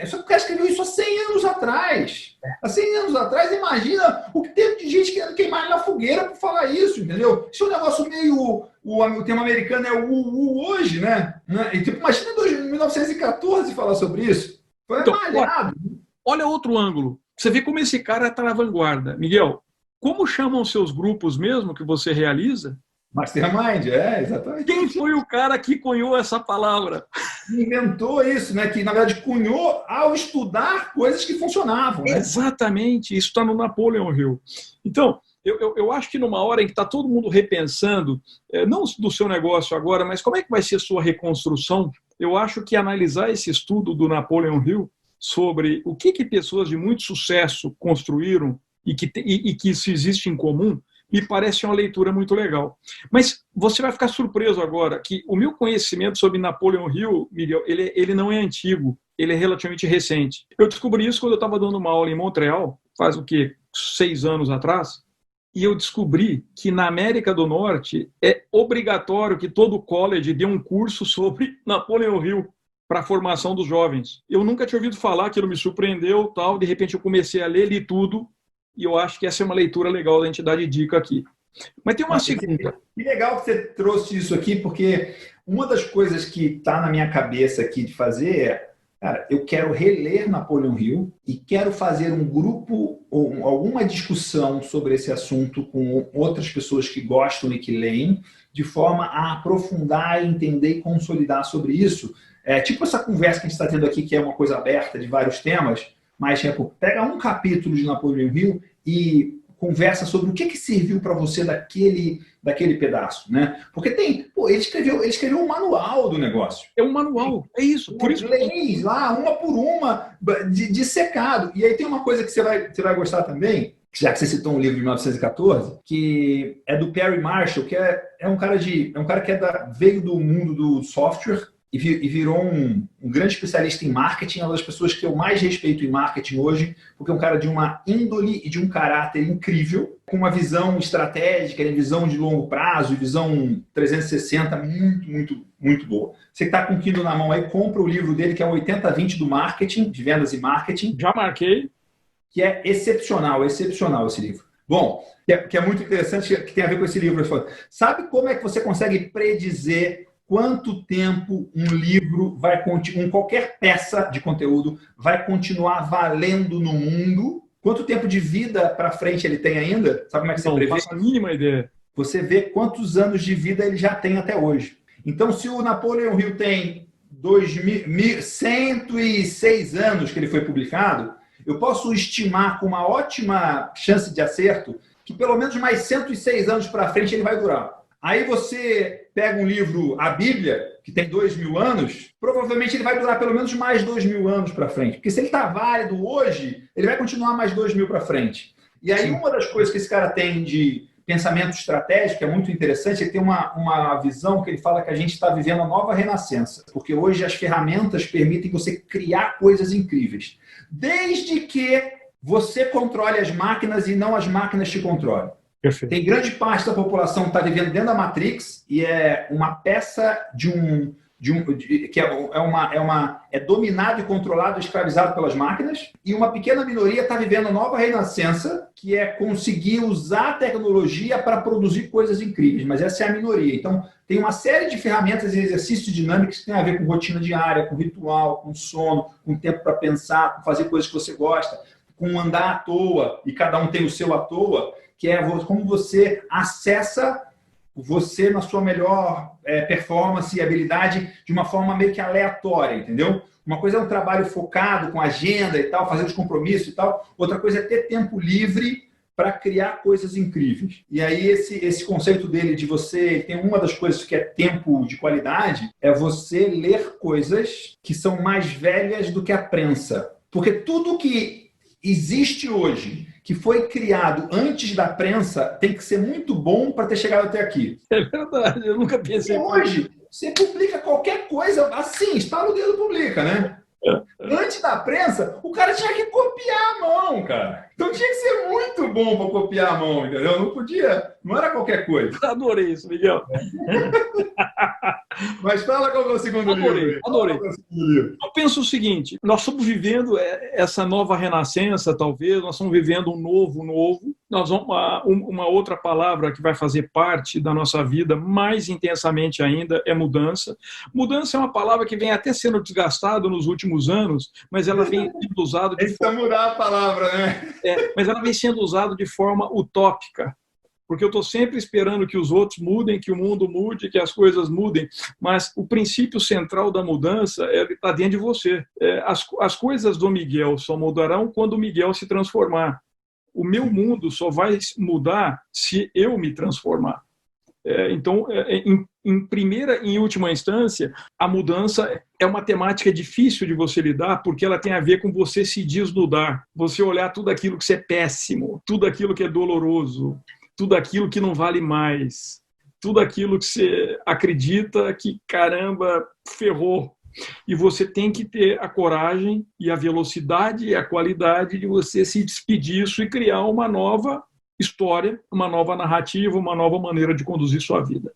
Só que o cara escreveu isso há 100 anos atrás. Há 100 anos atrás, imagina o que teve de gente querendo queimar na fogueira por falar isso, entendeu? Isso é um negócio meio... O termo americano é o hoje, né? E, tipo, imagina em 1914 falar sobre isso. Foi então, malhado. Olha outro ângulo. Você vê como esse cara está na vanguarda. Miguel, como chamam seus grupos mesmo que você realiza? Mastermind, exatamente. Quem foi o cara que cunhou essa palavra? Inventou isso, né? Que na verdade cunhou ao estudar coisas que funcionavam. Né? Exatamente, isso está no Napoleon Hill. Então, eu acho que numa hora em que está todo mundo repensando, não do seu negócio agora, mas como é que vai ser a sua reconstrução, eu acho que analisar esse estudo do Napoleon Hill sobre o que pessoas de muito sucesso construíram e que isso existe em comum, me parece uma leitura muito legal. Mas você vai ficar surpreso agora que o meu conhecimento sobre Napoleon Hill, Miguel, ele não é antigo, ele é relativamente recente. Eu descobri isso quando eu estava dando uma aula em Montreal, faz o quê? 6 anos atrás, e eu descobri que na América do Norte é obrigatório que todo college dê um curso sobre Napoleon Hill para a formação dos jovens. Eu nunca tinha ouvido falar, aquilo me surpreendeu, tal, de repente eu comecei a ler, li tudo, e eu acho que essa é uma leitura legal da gente dar de dica aqui. Mas tem uma segunda. Que legal que você trouxe isso aqui, porque uma das coisas que está na minha cabeça aqui de fazer é, cara, eu quero reler Napoleon Hill e quero fazer um grupo ou alguma discussão sobre esse assunto com outras pessoas que gostam e que leem, de forma a aprofundar, entender e consolidar sobre isso. Tipo essa conversa que a gente está tendo aqui, que é uma coisa aberta de vários temas, mas pega um capítulo de Napoleon Hill e conversa sobre o que serviu para você daquele pedaço, né? Porque ele escreveu um manual do negócio. É um manual, é isso. Por isso leis lá, uma por uma, dissecado. E aí tem uma coisa que você vai gostar também, já que você citou um livro de 1914, que é do Perry Marshall, que é um cara que veio do mundo do software e virou um grande especialista em marketing, é uma das pessoas que eu mais respeito em marketing hoje, porque é um cara de uma índole e de um caráter incrível, com uma visão estratégica, visão de longo prazo, visão 360 muito, muito, muito boa. Você que está com o Kindle na mão aí, compra o livro dele, que é o 80-20 do marketing, de vendas e marketing. Já marquei. Que é excepcional esse livro. Bom, que é muito interessante, que tem a ver com esse livro. Sabe como é que você consegue predizer quanto tempo um livro qualquer peça de conteúdo vai continuar valendo no mundo? Quanto tempo de vida para frente ele tem ainda? Sabe como é que você prevê? Não faço a mínima ideia. Você vê quantos anos de vida ele já tem até hoje. Então, se o Napoleon Hill tem 106 anos que ele foi publicado, eu posso estimar com uma ótima chance de acerto que pelo menos mais 106 anos para frente ele vai durar. Aí você pega um livro, a Bíblia, que tem 2.000 anos, provavelmente ele vai durar pelo menos mais 2.000 anos para frente. Porque se ele está válido hoje, ele vai continuar mais 2.000 para frente. E aí uma das coisas que esse cara tem de pensamento estratégico, que é muito interessante, ele tem uma visão que ele fala que a gente está vivendo a nova renascença. Porque hoje as ferramentas permitem você criar coisas incríveis. Desde que você controle as máquinas e não as máquinas te controlem. Perfeito. Tem grande parte da população que está vivendo dentro da Matrix e é uma peça que é dominado e controlado e escravizado pelas máquinas, e uma pequena minoria está vivendo a nova renascença, que é conseguir usar a tecnologia para produzir coisas incríveis, mas essa é a minoria. Então, tem uma série de ferramentas e exercícios dinâmicos que tem a ver com rotina diária, com ritual, com sono, com tempo para pensar, com fazer coisas que você gosta, com andar à toa, e cada um tem o seu à toa, que é como você acessa você na sua melhor performance e habilidade de uma forma meio que aleatória, entendeu? Uma coisa é um trabalho focado, com agenda e tal, fazer os compromissos e tal. Outra coisa é ter tempo livre para criar coisas incríveis. E aí esse conceito dele de você, tem uma das coisas que é tempo de qualidade, é você ler coisas que são mais velhas do que a prensa. Porque tudo que existe hoje, que foi criado antes da prensa, tem que ser muito bom para ter chegado até aqui. É verdade, eu nunca pensei. E hoje, você publica qualquer coisa, assim, estala o dedo, publica, né? Antes da prensa, o cara tinha que copiar a mão, cara. Então tinha que ser muito bom para copiar a mão, entendeu? Não podia, não era qualquer coisa. Adorei isso, Miguel. Mas fala qual é o segundo livro. Adorei. Eu penso o seguinte, nós estamos vivendo essa nova renascença, talvez, nós estamos vivendo um novo. Nós vamos, uma outra palavra que vai fazer parte da nossa vida mais intensamente ainda é mudança. Mudança é uma palavra que vem até sendo desgastada nos últimos anos, mas ela vem sendo usada de forma... mudar a palavra, né? Mas ela vem sendo usada de forma utópica. Porque eu estou sempre esperando que os outros mudem, que o mundo mude, que as coisas mudem, mas o princípio central da mudança está dentro de você. As coisas do Miguel só mudarão quando o Miguel se transformar. O meu mundo só vai mudar se eu me transformar. Então, em primeira e última instância, a mudança é uma temática difícil de você lidar, porque ela tem a ver com você se desnudar, você olhar tudo aquilo que é péssimo, tudo aquilo que é doloroso, tudo aquilo que não vale mais, tudo aquilo que você acredita que, caramba, ferrou. E você tem que ter a coragem e a velocidade e a qualidade de você se despedir disso e criar uma nova história, uma nova narrativa, uma nova maneira de conduzir sua vida.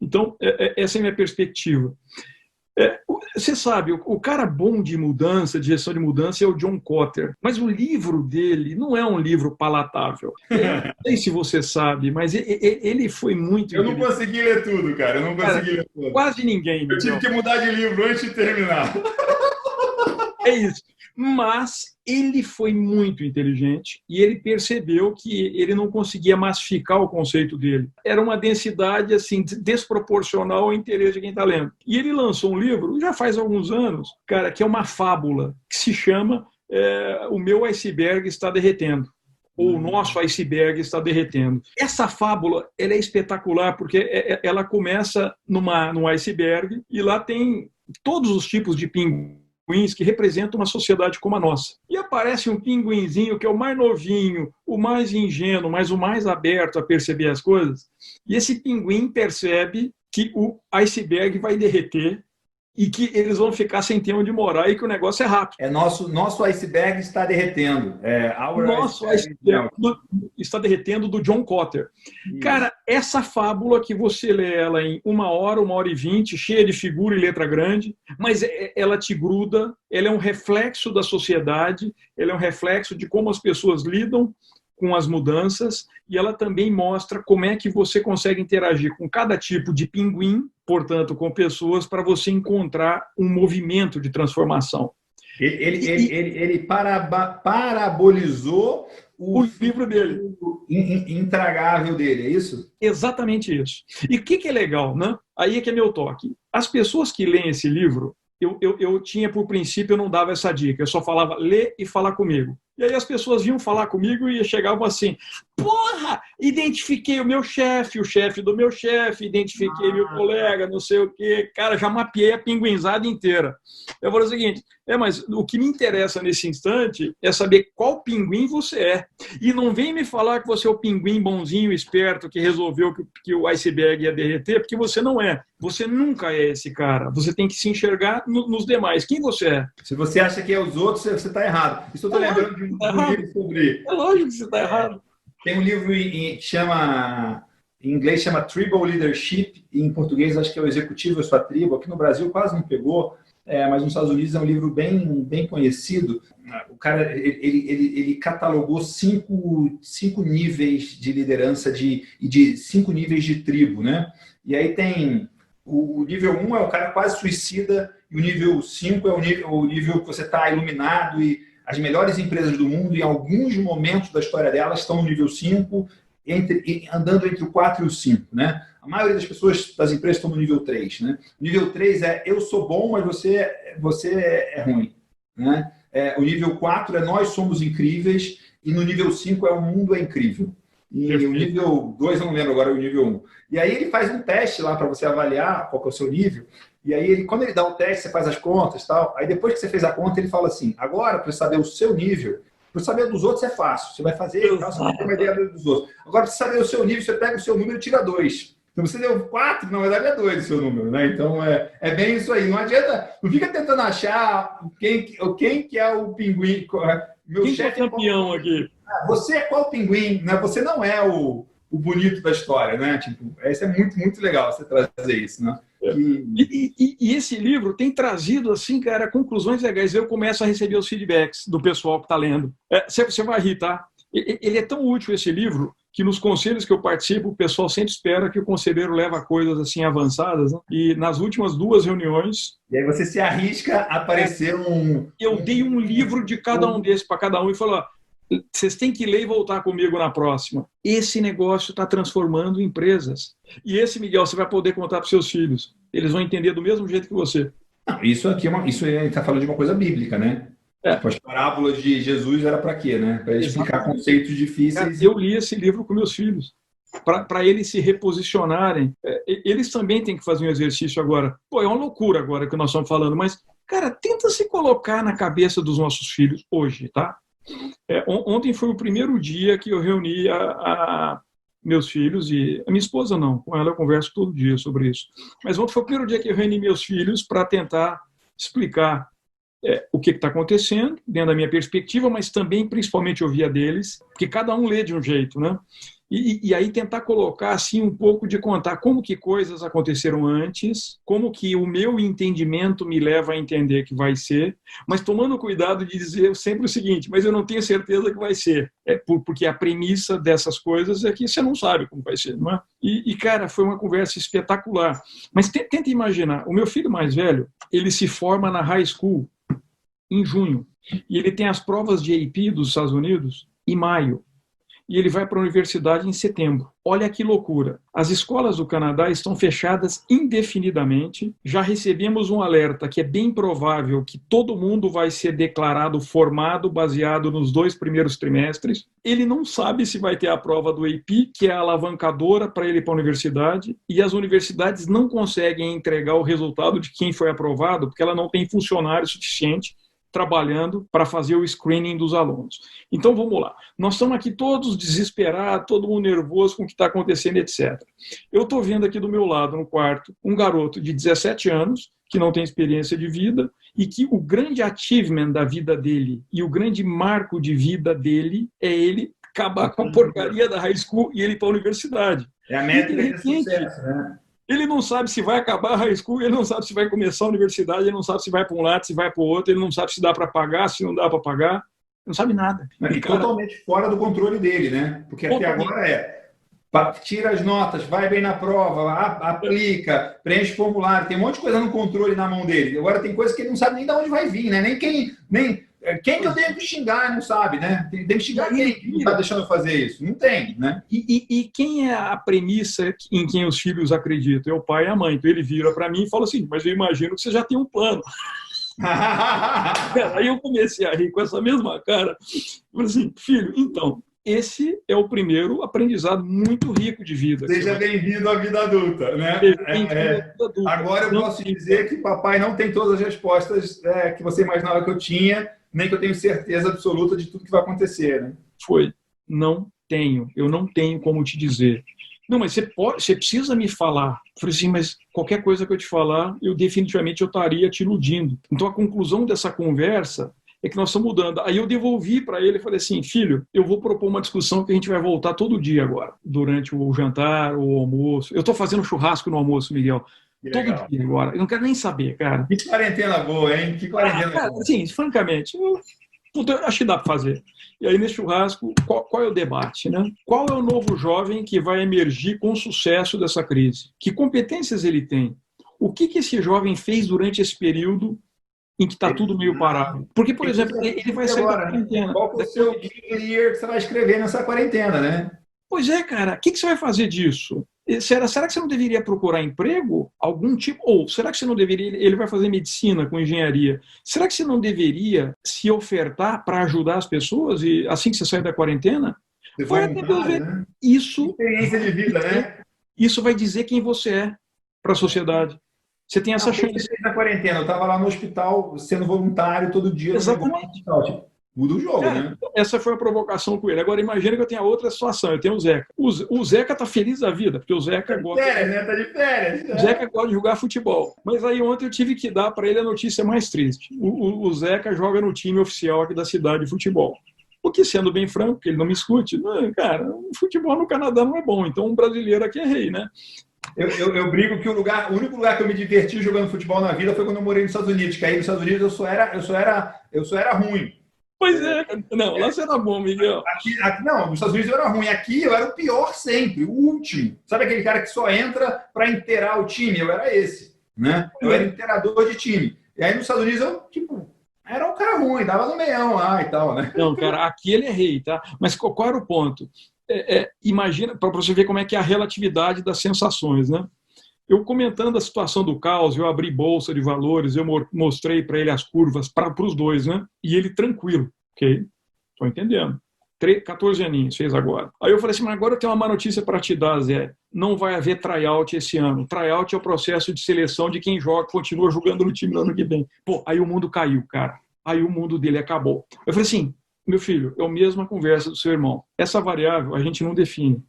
Então, essa é a minha perspectiva. Você sabe, o cara bom de mudança, de gestão de mudança, é o John Kotter. Mas o livro dele não é um livro palatável. Não sei se você sabe, mas ele foi muito... Eu não consegui ler tudo, cara. Eu não consegui ler tudo. Quase ninguém. Eu tive que mudar de livro antes de terminar. É isso. Mas ele foi muito inteligente e ele percebeu que ele não conseguia massificar o conceito dele. Era uma densidade assim desproporcional ao interesse de quem está lendo. E ele lançou um livro, já faz alguns anos, cara, que é uma fábula, que se chama O Meu Iceberg Está Derretendo. Ou O Nosso Iceberg Está Derretendo. Essa fábula ela é espetacular porque ela começa num iceberg e lá tem todos os tipos de pinguins que representam uma sociedade como a nossa. E aparece um pinguinzinho que é o mais novinho, o mais ingênuo, mas o mais aberto a perceber as coisas. E esse pinguim percebe que o iceberg vai derreter e que eles vão ficar sem ter onde morar e que o negócio é rápido. Nosso iceberg está derretendo. Nosso iceberg está derretendo, do John Kotter. Isso. Cara, essa fábula que você lê ela em 1h e 20, cheia de figura e letra grande, mas ela te gruda, ela é um reflexo da sociedade, ela é um reflexo de como as pessoas lidam com as mudanças, e ela também mostra como é que você consegue interagir com cada tipo de pinguim, portanto, com pessoas, para você encontrar um movimento de transformação. Ele parabolizou o livro dele. Intragável dele, é isso? Exatamente isso. E o que é legal, né? Aí é que é meu toque. As pessoas que leem esse livro, eu tinha por princípio, eu não dava essa dica, eu só falava ler e falar comigo. E aí as pessoas vinham falar comigo e chegavam assim, porra, identifiquei o meu chefe, o chefe do meu chefe, identifiquei meu colega, não sei o quê. Cara, já mapeei a pinguinzada inteira. Eu falei o seguinte, mas o que me interessa nesse instante é saber qual pinguim você é. E não vem me falar que você é o pinguim bonzinho, esperto, que resolveu que o iceberg ia derreter, porque você não é. Você nunca é esse cara. Você tem que se enxergar nos demais. Quem você é? Se você acha que é os outros, você está errado. Isso eu estou lembrando de um livro sobre... É lógico que você está errado. Tem um livro que chama... Em inglês chama Tribal Leadership, e em português acho que é o Executivo, a Sua Tribo. Aqui no Brasil quase não pegou, mas nos Estados Unidos é um livro bem conhecido. O cara ele catalogou cinco níveis de liderança e de 5 níveis de tribo, né? E aí tem o nível 1 é o cara quase suicida, e o nível 5 é o nível que você está iluminado, e as melhores empresas do mundo, em alguns momentos da história delas, estão no nível 5, andando entre o 4 e o 5, né? A maioria das pessoas, das empresas, estão no nível 3, né? O nível 3 é eu sou bom, mas você é ruim, né? O nível 4 é nós somos incríveis, e no nível 5 O Mundo é Incrível. E Perfeito. o nível 2, eu não lembro agora, o nível 1. E aí ele faz um teste lá para você avaliar qual que é o seu nível. E aí, quando ele dá o teste, você faz as contas e tal. Aí depois que você fez a conta, ele fala assim, agora, para saber o seu nível, para saber dos outros é fácil. Você vai fazer e tal, você vai ter uma ideia dos outros. Agora, para saber o seu nível, você pega o seu número e tira 2. Então, você deu 4, na verdade é 2 o seu número, né? Então, é bem isso aí. Não adianta, não fica tentando achar quem que é o pinguim. Meu Quem chefe é campeão aqui? Você é qual pinguim, né? Você não é o bonito da história, né? Tipo, isso é muito, muito legal você trazer isso, né? E esse livro tem trazido, assim, cara, conclusões legais. Eu começo a receber os feedbacks do pessoal que está lendo. Você vai rir, tá? Ele é tão útil, esse livro, que nos conselhos que eu participo, o pessoal sempre espera que o conselheiro leve a coisas assim avançadas, né? E nas últimas 2 reuniões... E aí você se arrisca a aparecer Eu dei um livro de cada um desses para cada um e falou, vocês têm que ler e voltar comigo na próxima. Esse negócio está transformando empresas. E esse, Miguel, você vai poder contar para os seus filhos. Eles vão entender do mesmo jeito que você. Não, isso aqui isso está falando de uma coisa bíblica, né? Tipo, as parábolas de Jesus era para quê, né? Para ele explicar conceitos difíceis. Eu li esse livro com meus filhos, para eles se reposicionarem. Eles também têm que fazer um exercício agora. Pô, é uma loucura agora que nós estamos falando, mas, cara, tenta se colocar na cabeça dos nossos filhos hoje, tá? Ontem foi o primeiro dia que eu reuni a meus filhos, e a minha esposa não, com ela eu converso todo dia sobre isso. Mas ontem foi o primeiro dia que eu reuni meus filhos para tentar explicar o que está acontecendo, dentro da minha perspectiva, mas também, principalmente, ouvir a deles, porque cada um lê de um jeito, né? E aí tentar colocar, assim, um pouco de contar como que coisas aconteceram antes, como que o meu entendimento me leva a entender que vai ser, mas tomando cuidado de dizer sempre o seguinte, mas eu não tenho certeza que vai ser, porque a premissa dessas coisas é que você não sabe como vai ser, não é? Cara, foi uma conversa espetacular. Mas tenta imaginar, o meu filho mais velho, ele se forma na high school em junho, e ele tem as provas de AP dos Estados Unidos em maio, e ele vai para a universidade em setembro. Olha que loucura. As escolas do Canadá estão fechadas indefinidamente. Já recebemos um alerta que é bem provável que todo mundo vai ser declarado formado baseado nos 2 primeiros trimestres. Ele não sabe se vai ter a prova do AP, que é a alavancadora para ele ir para a universidade, e as universidades não conseguem entregar o resultado de quem foi aprovado, porque ela não tem funcionário suficiente trabalhando para fazer o screening dos alunos. Então, vamos lá. Nós estamos aqui todos desesperados, todo mundo nervoso com o que está acontecendo, etc. Eu estou vendo aqui do meu lado, no quarto, um garoto de 17 anos, que não tem experiência de vida, e que o grande achievement da vida dele e o grande marco de vida dele é ele acabar com a porcaria da high school e ele ir para a universidade. É a métrica de sucesso, né? Ele não sabe se vai acabar a high school, ele não sabe se vai começar a universidade, ele não sabe se vai para um lado, se vai para o outro, ele não sabe se dá para pagar, se não dá para pagar, ele não sabe nada. E totalmente fora do controle dele, né? Porque até agora tira as notas, vai bem na prova, aplica, preenche formulário, tem um monte de coisa no controle na mão dele. Agora tem coisa que ele não sabe nem de onde vai vir, né? Nem quem que eu devo xingar, não sabe, né? Tem que xingar quem que não está deixando eu fazer isso? Não tem, né? E quem é a premissa em quem os filhos acreditam? É o pai e a mãe. Então ele vira para mim e fala assim, mas eu imagino que você já tem um plano. Aí eu comecei a rir com essa mesma cara. Falei assim, filho, então, esse é o primeiro aprendizado muito rico de vida. Seja bem-vindo à vida adulta, né? Agora eu posso dizer que papai não tem todas as respostas que você imaginava que eu tinha, nem que eu tenho certeza absoluta de tudo que vai acontecer, né? Não tenho. Eu não tenho como te dizer. Não, mas você precisa me falar. Eu falei assim, mas qualquer coisa que eu te falar, eu definitivamente estaria te iludindo. Então a conclusão dessa conversa é que nós estamos mudando. Aí eu devolvi para ele e falei assim, filho, eu vou propor uma discussão que a gente vai voltar todo dia agora, durante o jantar, o almoço. Eu estou fazendo churrasco no almoço, Miguel. Todo dia agora. Eu não quero nem saber, cara. Que quarentena boa, hein? Que quarentena cara, boa. Assim, francamente, eu acho que dá para fazer. E aí, nesse churrasco, qual é o debate, né? Qual é o novo jovem que vai emergir com sucesso dessa crise? Que competências ele tem? O que esse jovem fez durante esse período em que está tudo meio parado? Porque, por exemplo, ele vai sair da quarentena. Qual é o seu clear que você vai escrever nessa quarentena, né? Pois é, cara. O que você vai fazer disso? Será que você não deveria procurar emprego? Algum tipo? Ou será que você não deveria... Ele vai fazer medicina com engenharia. Será que você não deveria se ofertar para ajudar as pessoas e assim que você sair da quarentena? Ser Vai até voluntário, ver. né? Isso Experiência de vida, né? isso vai dizer quem você é para a sociedade. Você tem Não, essa o que você chance. fez na quarentena? Eu estava lá no hospital, sendo voluntário todo dia no negócio e Exatamente. tal. Tipo, muda o jogo, Cara, né? essa foi a provocação com ele. Agora, imagina que eu tenha outra situação. Eu tenho o Zeca. O Zeca está feliz da vida, porque Tá de férias, né? Tá de férias. o Né? Zeca gosta de jogar futebol. Mas aí ontem eu tive que dar para ele a notícia mais triste. O Zeca joga no time oficial aqui da cidade de futebol. O que, sendo bem franco, que ele não me escute, cara, o futebol no Canadá não é bom, então um brasileiro aqui é rei, né? Eu brigo que o único lugar que eu me diverti jogando futebol na vida foi quando eu morei nos Estados Unidos, que aí nos Estados Unidos eu só era ruim. Pois é, não, lá você era bom, Miguel. Não, nos Estados Unidos eu era ruim. Aqui eu era o pior sempre, o último. Sabe aquele cara que só entra para inteirar o time? Eu era esse, né? Eu era inteirador de time. E aí nos Estados Unidos eu, tipo, era um cara ruim, dava no meião lá e tal, né? Não, cara, aqui ele é rei, tá? Mas qual era o ponto? Imagina, para você ver como é que é a relatividade das sensações, né? Eu comentando a situação do caos, eu abri bolsa de valores, eu mostrei para ele as curvas para os dois, né? E ele tranquilo, ok? Estou entendendo. 14 aninhos, fez agora. Aí eu falei assim, mas agora eu tenho uma má notícia para te dar, Zé. Não vai haver tryout esse ano. Tryout é o processo de seleção de quem joga, continua jogando no time no ano que vem. Pô, aí o mundo caiu, cara. Aí o mundo dele acabou. Eu falei assim, meu filho, é a mesma conversa do seu irmão. Essa variável a gente não define.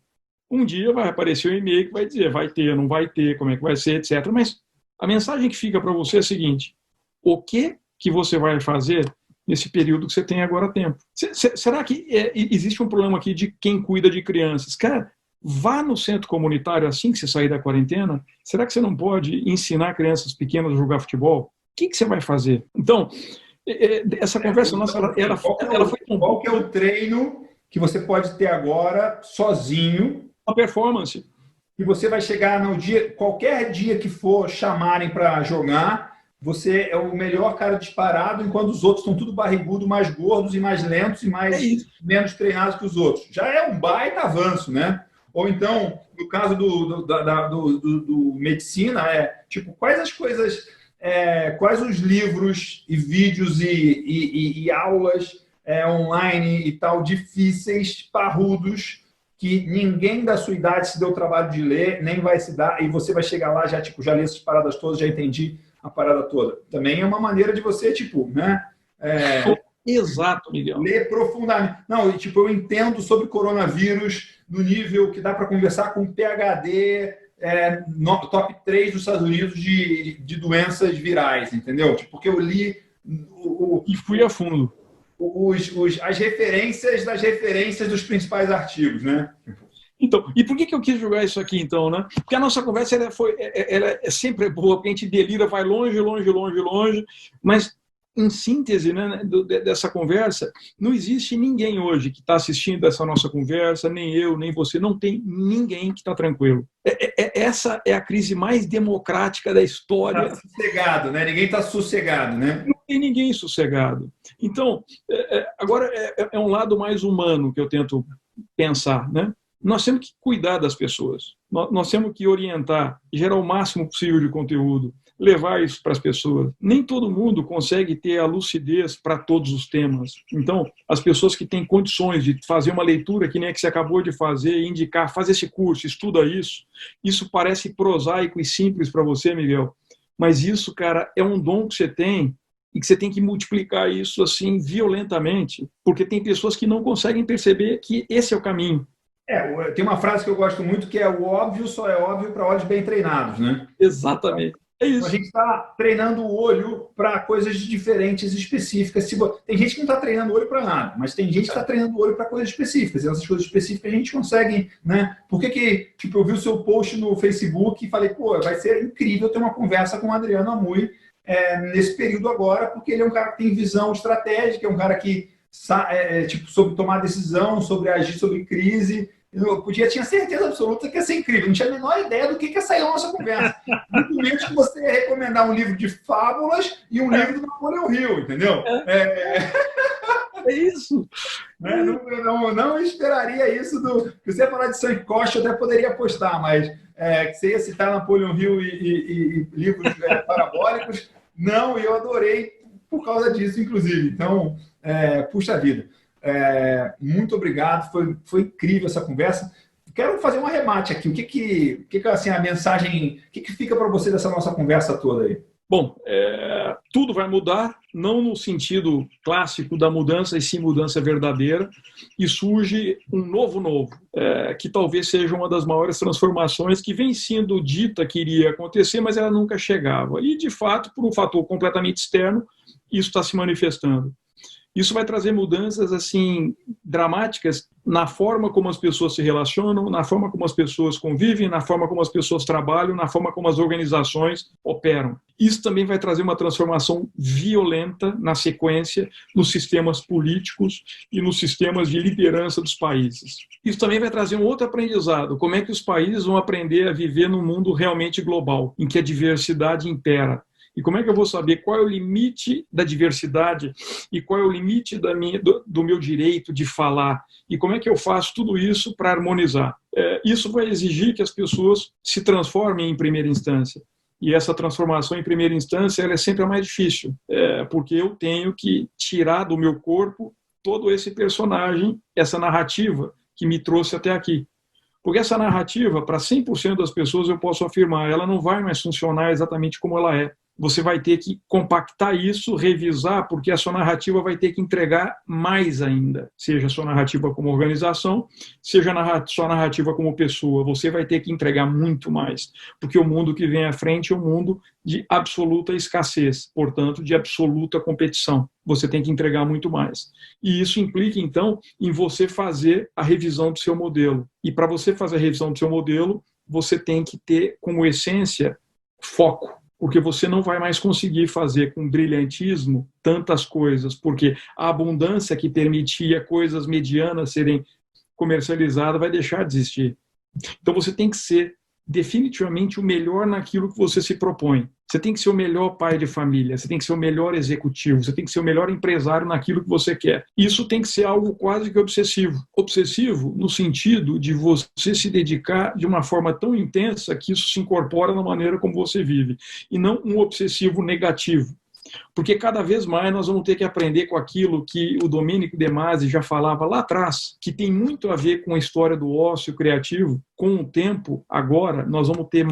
Um dia vai aparecer um e-mail que vai dizer vai ter, não vai ter, como é que vai ser, etc. Mas a mensagem que fica para você é a seguinte: o que você vai fazer nesse período que você tem agora tempo? Será que existe um problema aqui de quem cuida de crianças? Cara, vá no centro comunitário assim que você sair da quarentena. Será que você não pode ensinar crianças pequenas a jogar futebol? O que você vai fazer? Então, essa conversa nossa, ela foi Qual que é o treino que você pode ter agora sozinho? Uma performance. E você vai chegar no dia, qualquer dia que for chamarem para jogar, você é o melhor cara disparado, enquanto os outros estão tudo barrigudo, mais gordos e mais lentos e menos treinados que os outros. Já é um baita avanço, né? Ou então, no caso do medicina, tipo, quais as coisas, quais os livros e vídeos e aulas online e tal, difíceis, parrudos, que ninguém da sua idade se deu o trabalho de ler, nem vai se dar, e você vai chegar lá já, tipo, já li essas paradas todas, já entendi a parada toda. Também é uma maneira de você, tipo, né? Exato, Miguel. Ler profundamente. Não, e, tipo, eu entendo sobre coronavírus no nível que dá para conversar com PhD, top 3 dos Estados Unidos de doenças virais, entendeu? Tipo, porque eu li... E fui a fundo. As referências das referências dos principais artigos, né? Então, e por que eu quis jogar isso aqui, então, né? Porque a nossa conversa ela é sempre boa, porque a gente delira, vai longe, longe, longe, longe, mas em síntese, né, dessa conversa, não existe ninguém hoje que está assistindo essa nossa conversa, nem eu, nem você, não tem ninguém que está tranquilo. Essa é a crise mais democrática da história. Está sossegado, né? Ninguém está sossegado, né? Não tem ninguém sossegado. Então, agora é um lado mais humano que eu tento pensar, né? Nós temos que cuidar das pessoas, nós temos que orientar, gerar o máximo possível de conteúdo, levar isso para as pessoas. Nem todo mundo consegue ter a lucidez para todos os temas. Então, as pessoas que têm condições de fazer uma leitura, que nem a que você acabou de fazer, indicar, faz esse curso, estuda isso parece prosaico e simples para você, Miguel, mas isso, cara, é um dom que você tem e que você tem que multiplicar isso assim violentamente, porque tem pessoas que não conseguem perceber que esse é o caminho. Tem uma frase que eu gosto muito que é: o óbvio só é óbvio para olhos bem treinados, né? Exatamente. É isso. A gente está treinando o olho para coisas diferentes, específicas. Tem gente que não está treinando o olho para nada, mas tem gente que está treinando o olho para coisas específicas. E essas coisas específicas a gente consegue, né? Por que tipo, eu vi o seu post no Facebook e falei, pô, vai ser incrível ter uma conversa com o Adriano Amui nesse período agora, porque ele é um cara que tem visão estratégica, é um cara que tipo, sobre tomar decisão, sobre agir sobre crise. tinha certeza absoluta que ia ser incrível. Não tinha a menor ideia do que ia sair a nossa conversa. Muito menos que você ia recomendar um livro de fábulas e um livro do Napoleão Hill, entendeu? É isso. Né? Não esperaria isso que você ia falar de Sankt Costa, eu até poderia apostar, mas que você ia citar Napoleão Hill e livros parabólicos. Não, e eu adorei por causa disso, inclusive. Então, puxa vida. Muito obrigado, foi incrível essa conversa. Quero fazer um arremate aqui. O que assim, a mensagem, o que fica para você dessa nossa conversa toda aí? Bom, tudo vai mudar, não no sentido clássico da mudança, e sim mudança verdadeira, e surge um novo, que talvez seja uma das maiores transformações que vem sendo dita que iria acontecer, mas ela nunca chegava. E, de fato, por um fator completamente externo, isso está se manifestando. Isso vai trazer mudanças assim dramáticas na forma como as pessoas se relacionam, na forma como as pessoas convivem, na forma como as pessoas trabalham, na forma como as organizações operam. Isso também vai trazer uma transformação violenta na sequência nos sistemas políticos e nos sistemas de liderança dos países. Isso também vai trazer um outro aprendizado, como é que os países vão aprender a viver num mundo realmente global, em que a diversidade impera. E como é que eu vou saber qual é o limite da diversidade e qual é o limite do meu direito de falar? E como é que eu faço tudo isso para harmonizar? Isso vai exigir que as pessoas se transformem em primeira instância. E essa transformação em primeira instância ela é sempre a mais difícil, porque eu tenho que tirar do meu corpo todo esse personagem, essa narrativa que me trouxe até aqui. Porque essa narrativa, para 100% das pessoas, eu posso afirmar, ela não vai mais funcionar exatamente como ela é. Você vai ter que compactar isso, revisar, porque a sua narrativa vai ter que entregar mais ainda. Seja a sua narrativa como organização, seja a sua narrativa como pessoa. Você vai ter que entregar muito mais, porque o mundo que vem à frente é um mundo de absoluta escassez, portanto, de absoluta competição. Você tem que entregar muito mais. E isso implica, então, em você fazer a revisão do seu modelo. E para você fazer a revisão do seu modelo, você tem que ter como essência foco. Porque você não vai mais conseguir fazer com brilhantismo tantas coisas, porque a abundância que permitia coisas medianas serem comercializadas vai deixar de existir. Então você tem que ser definitivamente o melhor naquilo que você se propõe. Você tem que ser o melhor pai de família, você tem que ser o melhor executivo, você tem que ser o melhor empresário naquilo que você quer. Isso tem que ser algo quase que obsessivo. Obsessivo no sentido de você se dedicar de uma forma tão intensa que isso se incorpora na maneira como você vive. E não um obsessivo negativo. Porque cada vez mais nós vamos ter que aprender com aquilo que o Domênico De Masi já falava lá atrás, que tem muito a ver com a história do ócio criativo. Com o tempo, agora, nós vamos ter,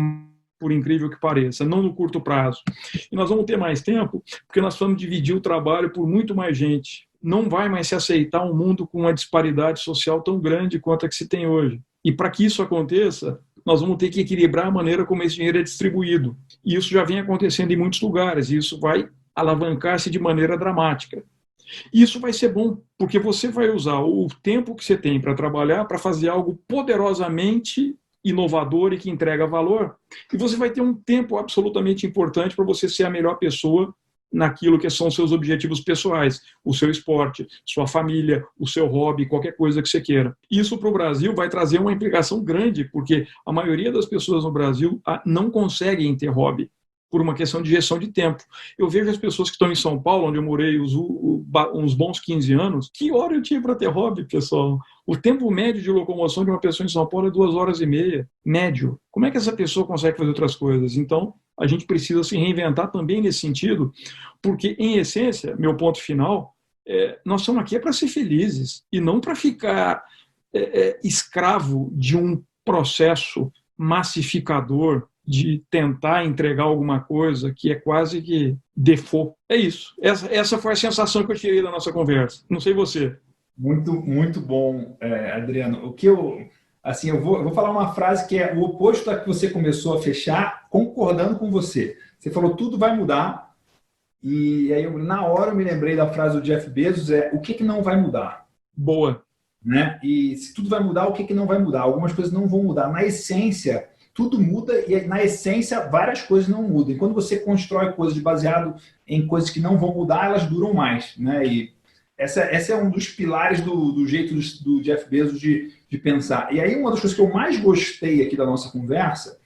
por incrível que pareça, não no curto prazo. E nós vamos ter mais tempo porque nós vamos dividir o trabalho por muito mais gente. Não vai mais se aceitar um mundo com uma disparidade social tão grande quanto a que se tem hoje. E para que isso aconteça, nós vamos ter que equilibrar a maneira como esse dinheiro é distribuído. E isso já vem acontecendo em muitos lugares, e isso vai alavancar-se de maneira dramática. Isso vai ser bom, porque você vai usar o tempo que você tem para trabalhar para fazer algo poderosamente inovador e que entrega valor, e você vai ter um tempo absolutamente importante para você ser a melhor pessoa naquilo que são seus objetivos pessoais, o seu esporte, sua família, o seu hobby, qualquer coisa que você queira. Isso para o Brasil vai trazer uma implicação grande, porque a maioria das pessoas no Brasil não conseguem ter hobby, por uma questão de gestão de tempo. Eu vejo as pessoas que estão em São Paulo, onde eu morei uns bons 15 anos, que hora eu tinha para ter hobby, pessoal? O tempo médio de locomoção de uma pessoa em São Paulo é 2h30, médio. Como é que essa pessoa consegue fazer outras coisas? Então, a gente precisa se reinventar também nesse sentido, porque, em essência, meu ponto final, nós estamos aqui para ser felizes e não para ficar escravo de um processo massificador de tentar entregar alguma coisa que é quase que default. É isso. Essa foi a sensação que eu tirei da nossa conversa. Não sei você. Muito, muito bom, Adriano. O que eu vou falar uma frase que é o oposto da que você começou a fechar, concordando com você. Você falou tudo vai mudar, e aí na hora eu me lembrei da frase do Jeff Bezos, o que não vai mudar? Boa. Né? E se tudo vai mudar, o que não vai mudar? Algumas coisas não vão mudar. Na essência, tudo muda e na essência várias coisas não mudam. E quando você constrói coisas baseado em coisas que não vão mudar, elas duram mais, né? esse é um dos pilares do jeito do Jeff Bezos de pensar. E aí, uma das coisas que eu mais gostei aqui da nossa conversa,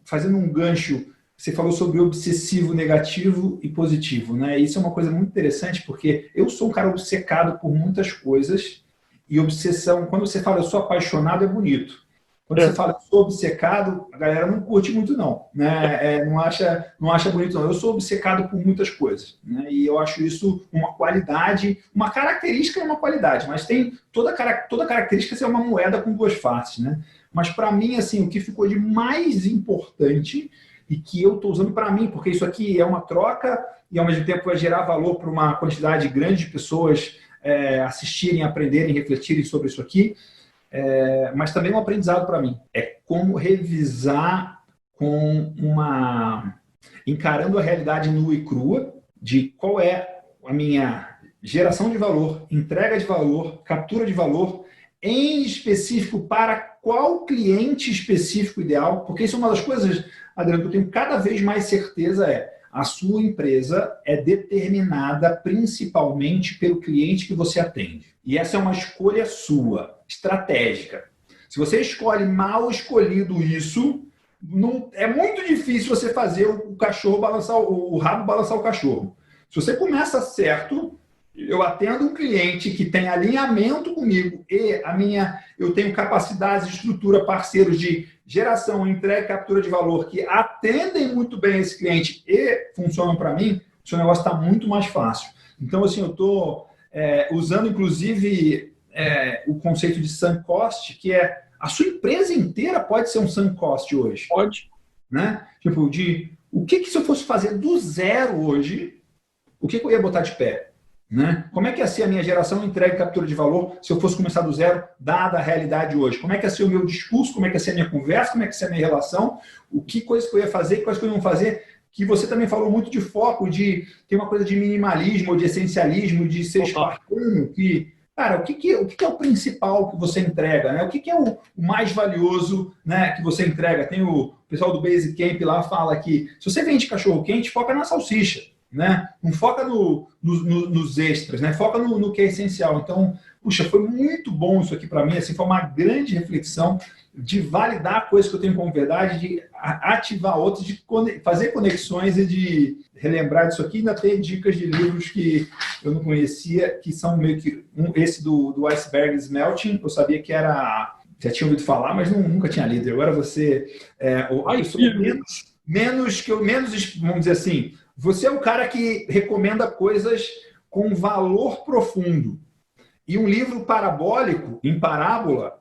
fazendo um gancho, você falou sobre obsessivo negativo e positivo, né? Isso é uma coisa muito interessante, porque eu sou um cara obcecado por muitas coisas, e obsessão, quando você fala eu sou apaixonado, é bonito. Quando você fala eu sou obcecado, a galera não curte muito, não, né? Não acha bonito, não. Eu sou obcecado por muitas coisas, né? E eu acho isso uma qualidade, uma característica é uma qualidade, mas tem toda característica é uma moeda com duas faces, né? Mas para mim, assim, o que ficou de mais importante e que eu estou usando para mim, porque isso aqui é uma troca e ao mesmo tempo vai gerar valor para uma quantidade grande de pessoas assistirem, aprenderem, refletirem sobre isso aqui. Mas também um aprendizado para mim. É como revisar encarando a realidade nua e crua, de qual é a minha geração de valor, entrega de valor, captura de valor, em específico para qual cliente específico ideal, porque isso é uma das coisas, Adriano, que eu tenho cada vez mais certeza a sua empresa é determinada principalmente pelo cliente que você atende. E essa é uma escolha sua, estratégica. Se você escolhe mal escolhido isso, é muito difícil você fazer o cachorro balançar, o rabo balançar o cachorro. Se você começa certo, eu atendo um cliente que tem alinhamento comigo e eu tenho capacidades, estrutura, parceiros de geração, entrega e captura de valor que atendem muito bem esse cliente e funcionam para mim, o seu negócio está muito mais fácil. Então, assim, eu estou usando, inclusive, o conceito de sunk cost, que é a sua empresa inteira pode ser um sunk cost hoje. Pode. Né? Tipo, o que se eu fosse fazer do zero hoje, o que eu ia botar de pé? Né? Como é que ia ser a minha geração, entrega e captura de valor se eu fosse começar do zero, dada a realidade hoje? Como é que ia ser o meu discurso? Como é que ia ser a minha conversa? Como é que ia ser a minha relação? Que coisas que eu ia fazer? Que coisas que eu não fazer? Que você também falou muito de foco, tem uma coisa de minimalismo, de essencialismo, de ser espartano, que... Cara, o que é o principal que você entrega? Né? O que é o mais valioso, né, que você entrega? Tem o pessoal do Basecamp lá fala que se você vende cachorro-quente, foca na salsicha. Né? Não foca nos extras, né? Foca no que é essencial. Então, puxa, foi muito bom isso aqui para mim. Assim, foi uma grande reflexão de validar coisas que eu tenho como verdade, de ativar outras, de fazer conexões e de relembrar disso aqui. Ainda tem dicas de livros que eu não conhecia, que são meio que esse do Iceberg Smelting. Eu sabia que era, já tinha ouvido falar, mas nunca tinha lido. Agora você menos, vamos dizer assim. Você é um cara que recomenda coisas com valor profundo. E um livro parabólico, em parábola,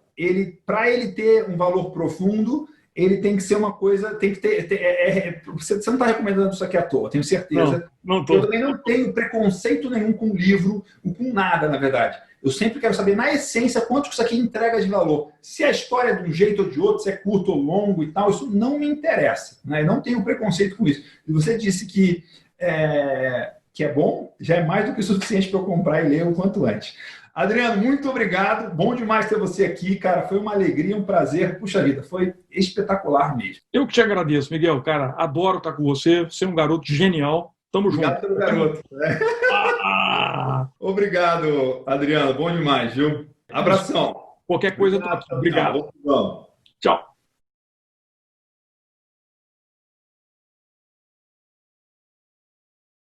para ele ter um valor profundo, ele tem que ser uma coisa, tem que ter... você não está recomendando isso aqui à toa, tenho certeza. Não tô. Eu também não tenho preconceito nenhum com livro, com nada, na verdade. Eu sempre quero saber, na essência, quanto que isso aqui entrega de valor. Se a história é de um jeito ou de outro, se é curto ou longo e tal, isso não me interessa. Né? Eu não tenho preconceito com isso. E você disse que é bom, já é mais do que o suficiente para eu comprar e ler o quanto antes. Adriano, muito obrigado. Bom demais ter você aqui, cara. Foi uma alegria, um prazer. Puxa vida, foi espetacular mesmo. Eu que te agradeço, Miguel, cara. Adoro estar com você. Você é um garoto genial. Tamo Obrigado junto. Pelo garoto. Obrigado, Adriano. Bom demais, viu? Abração. Qualquer coisa, eu tô aqui. Obrigado. Vamos. Tchau.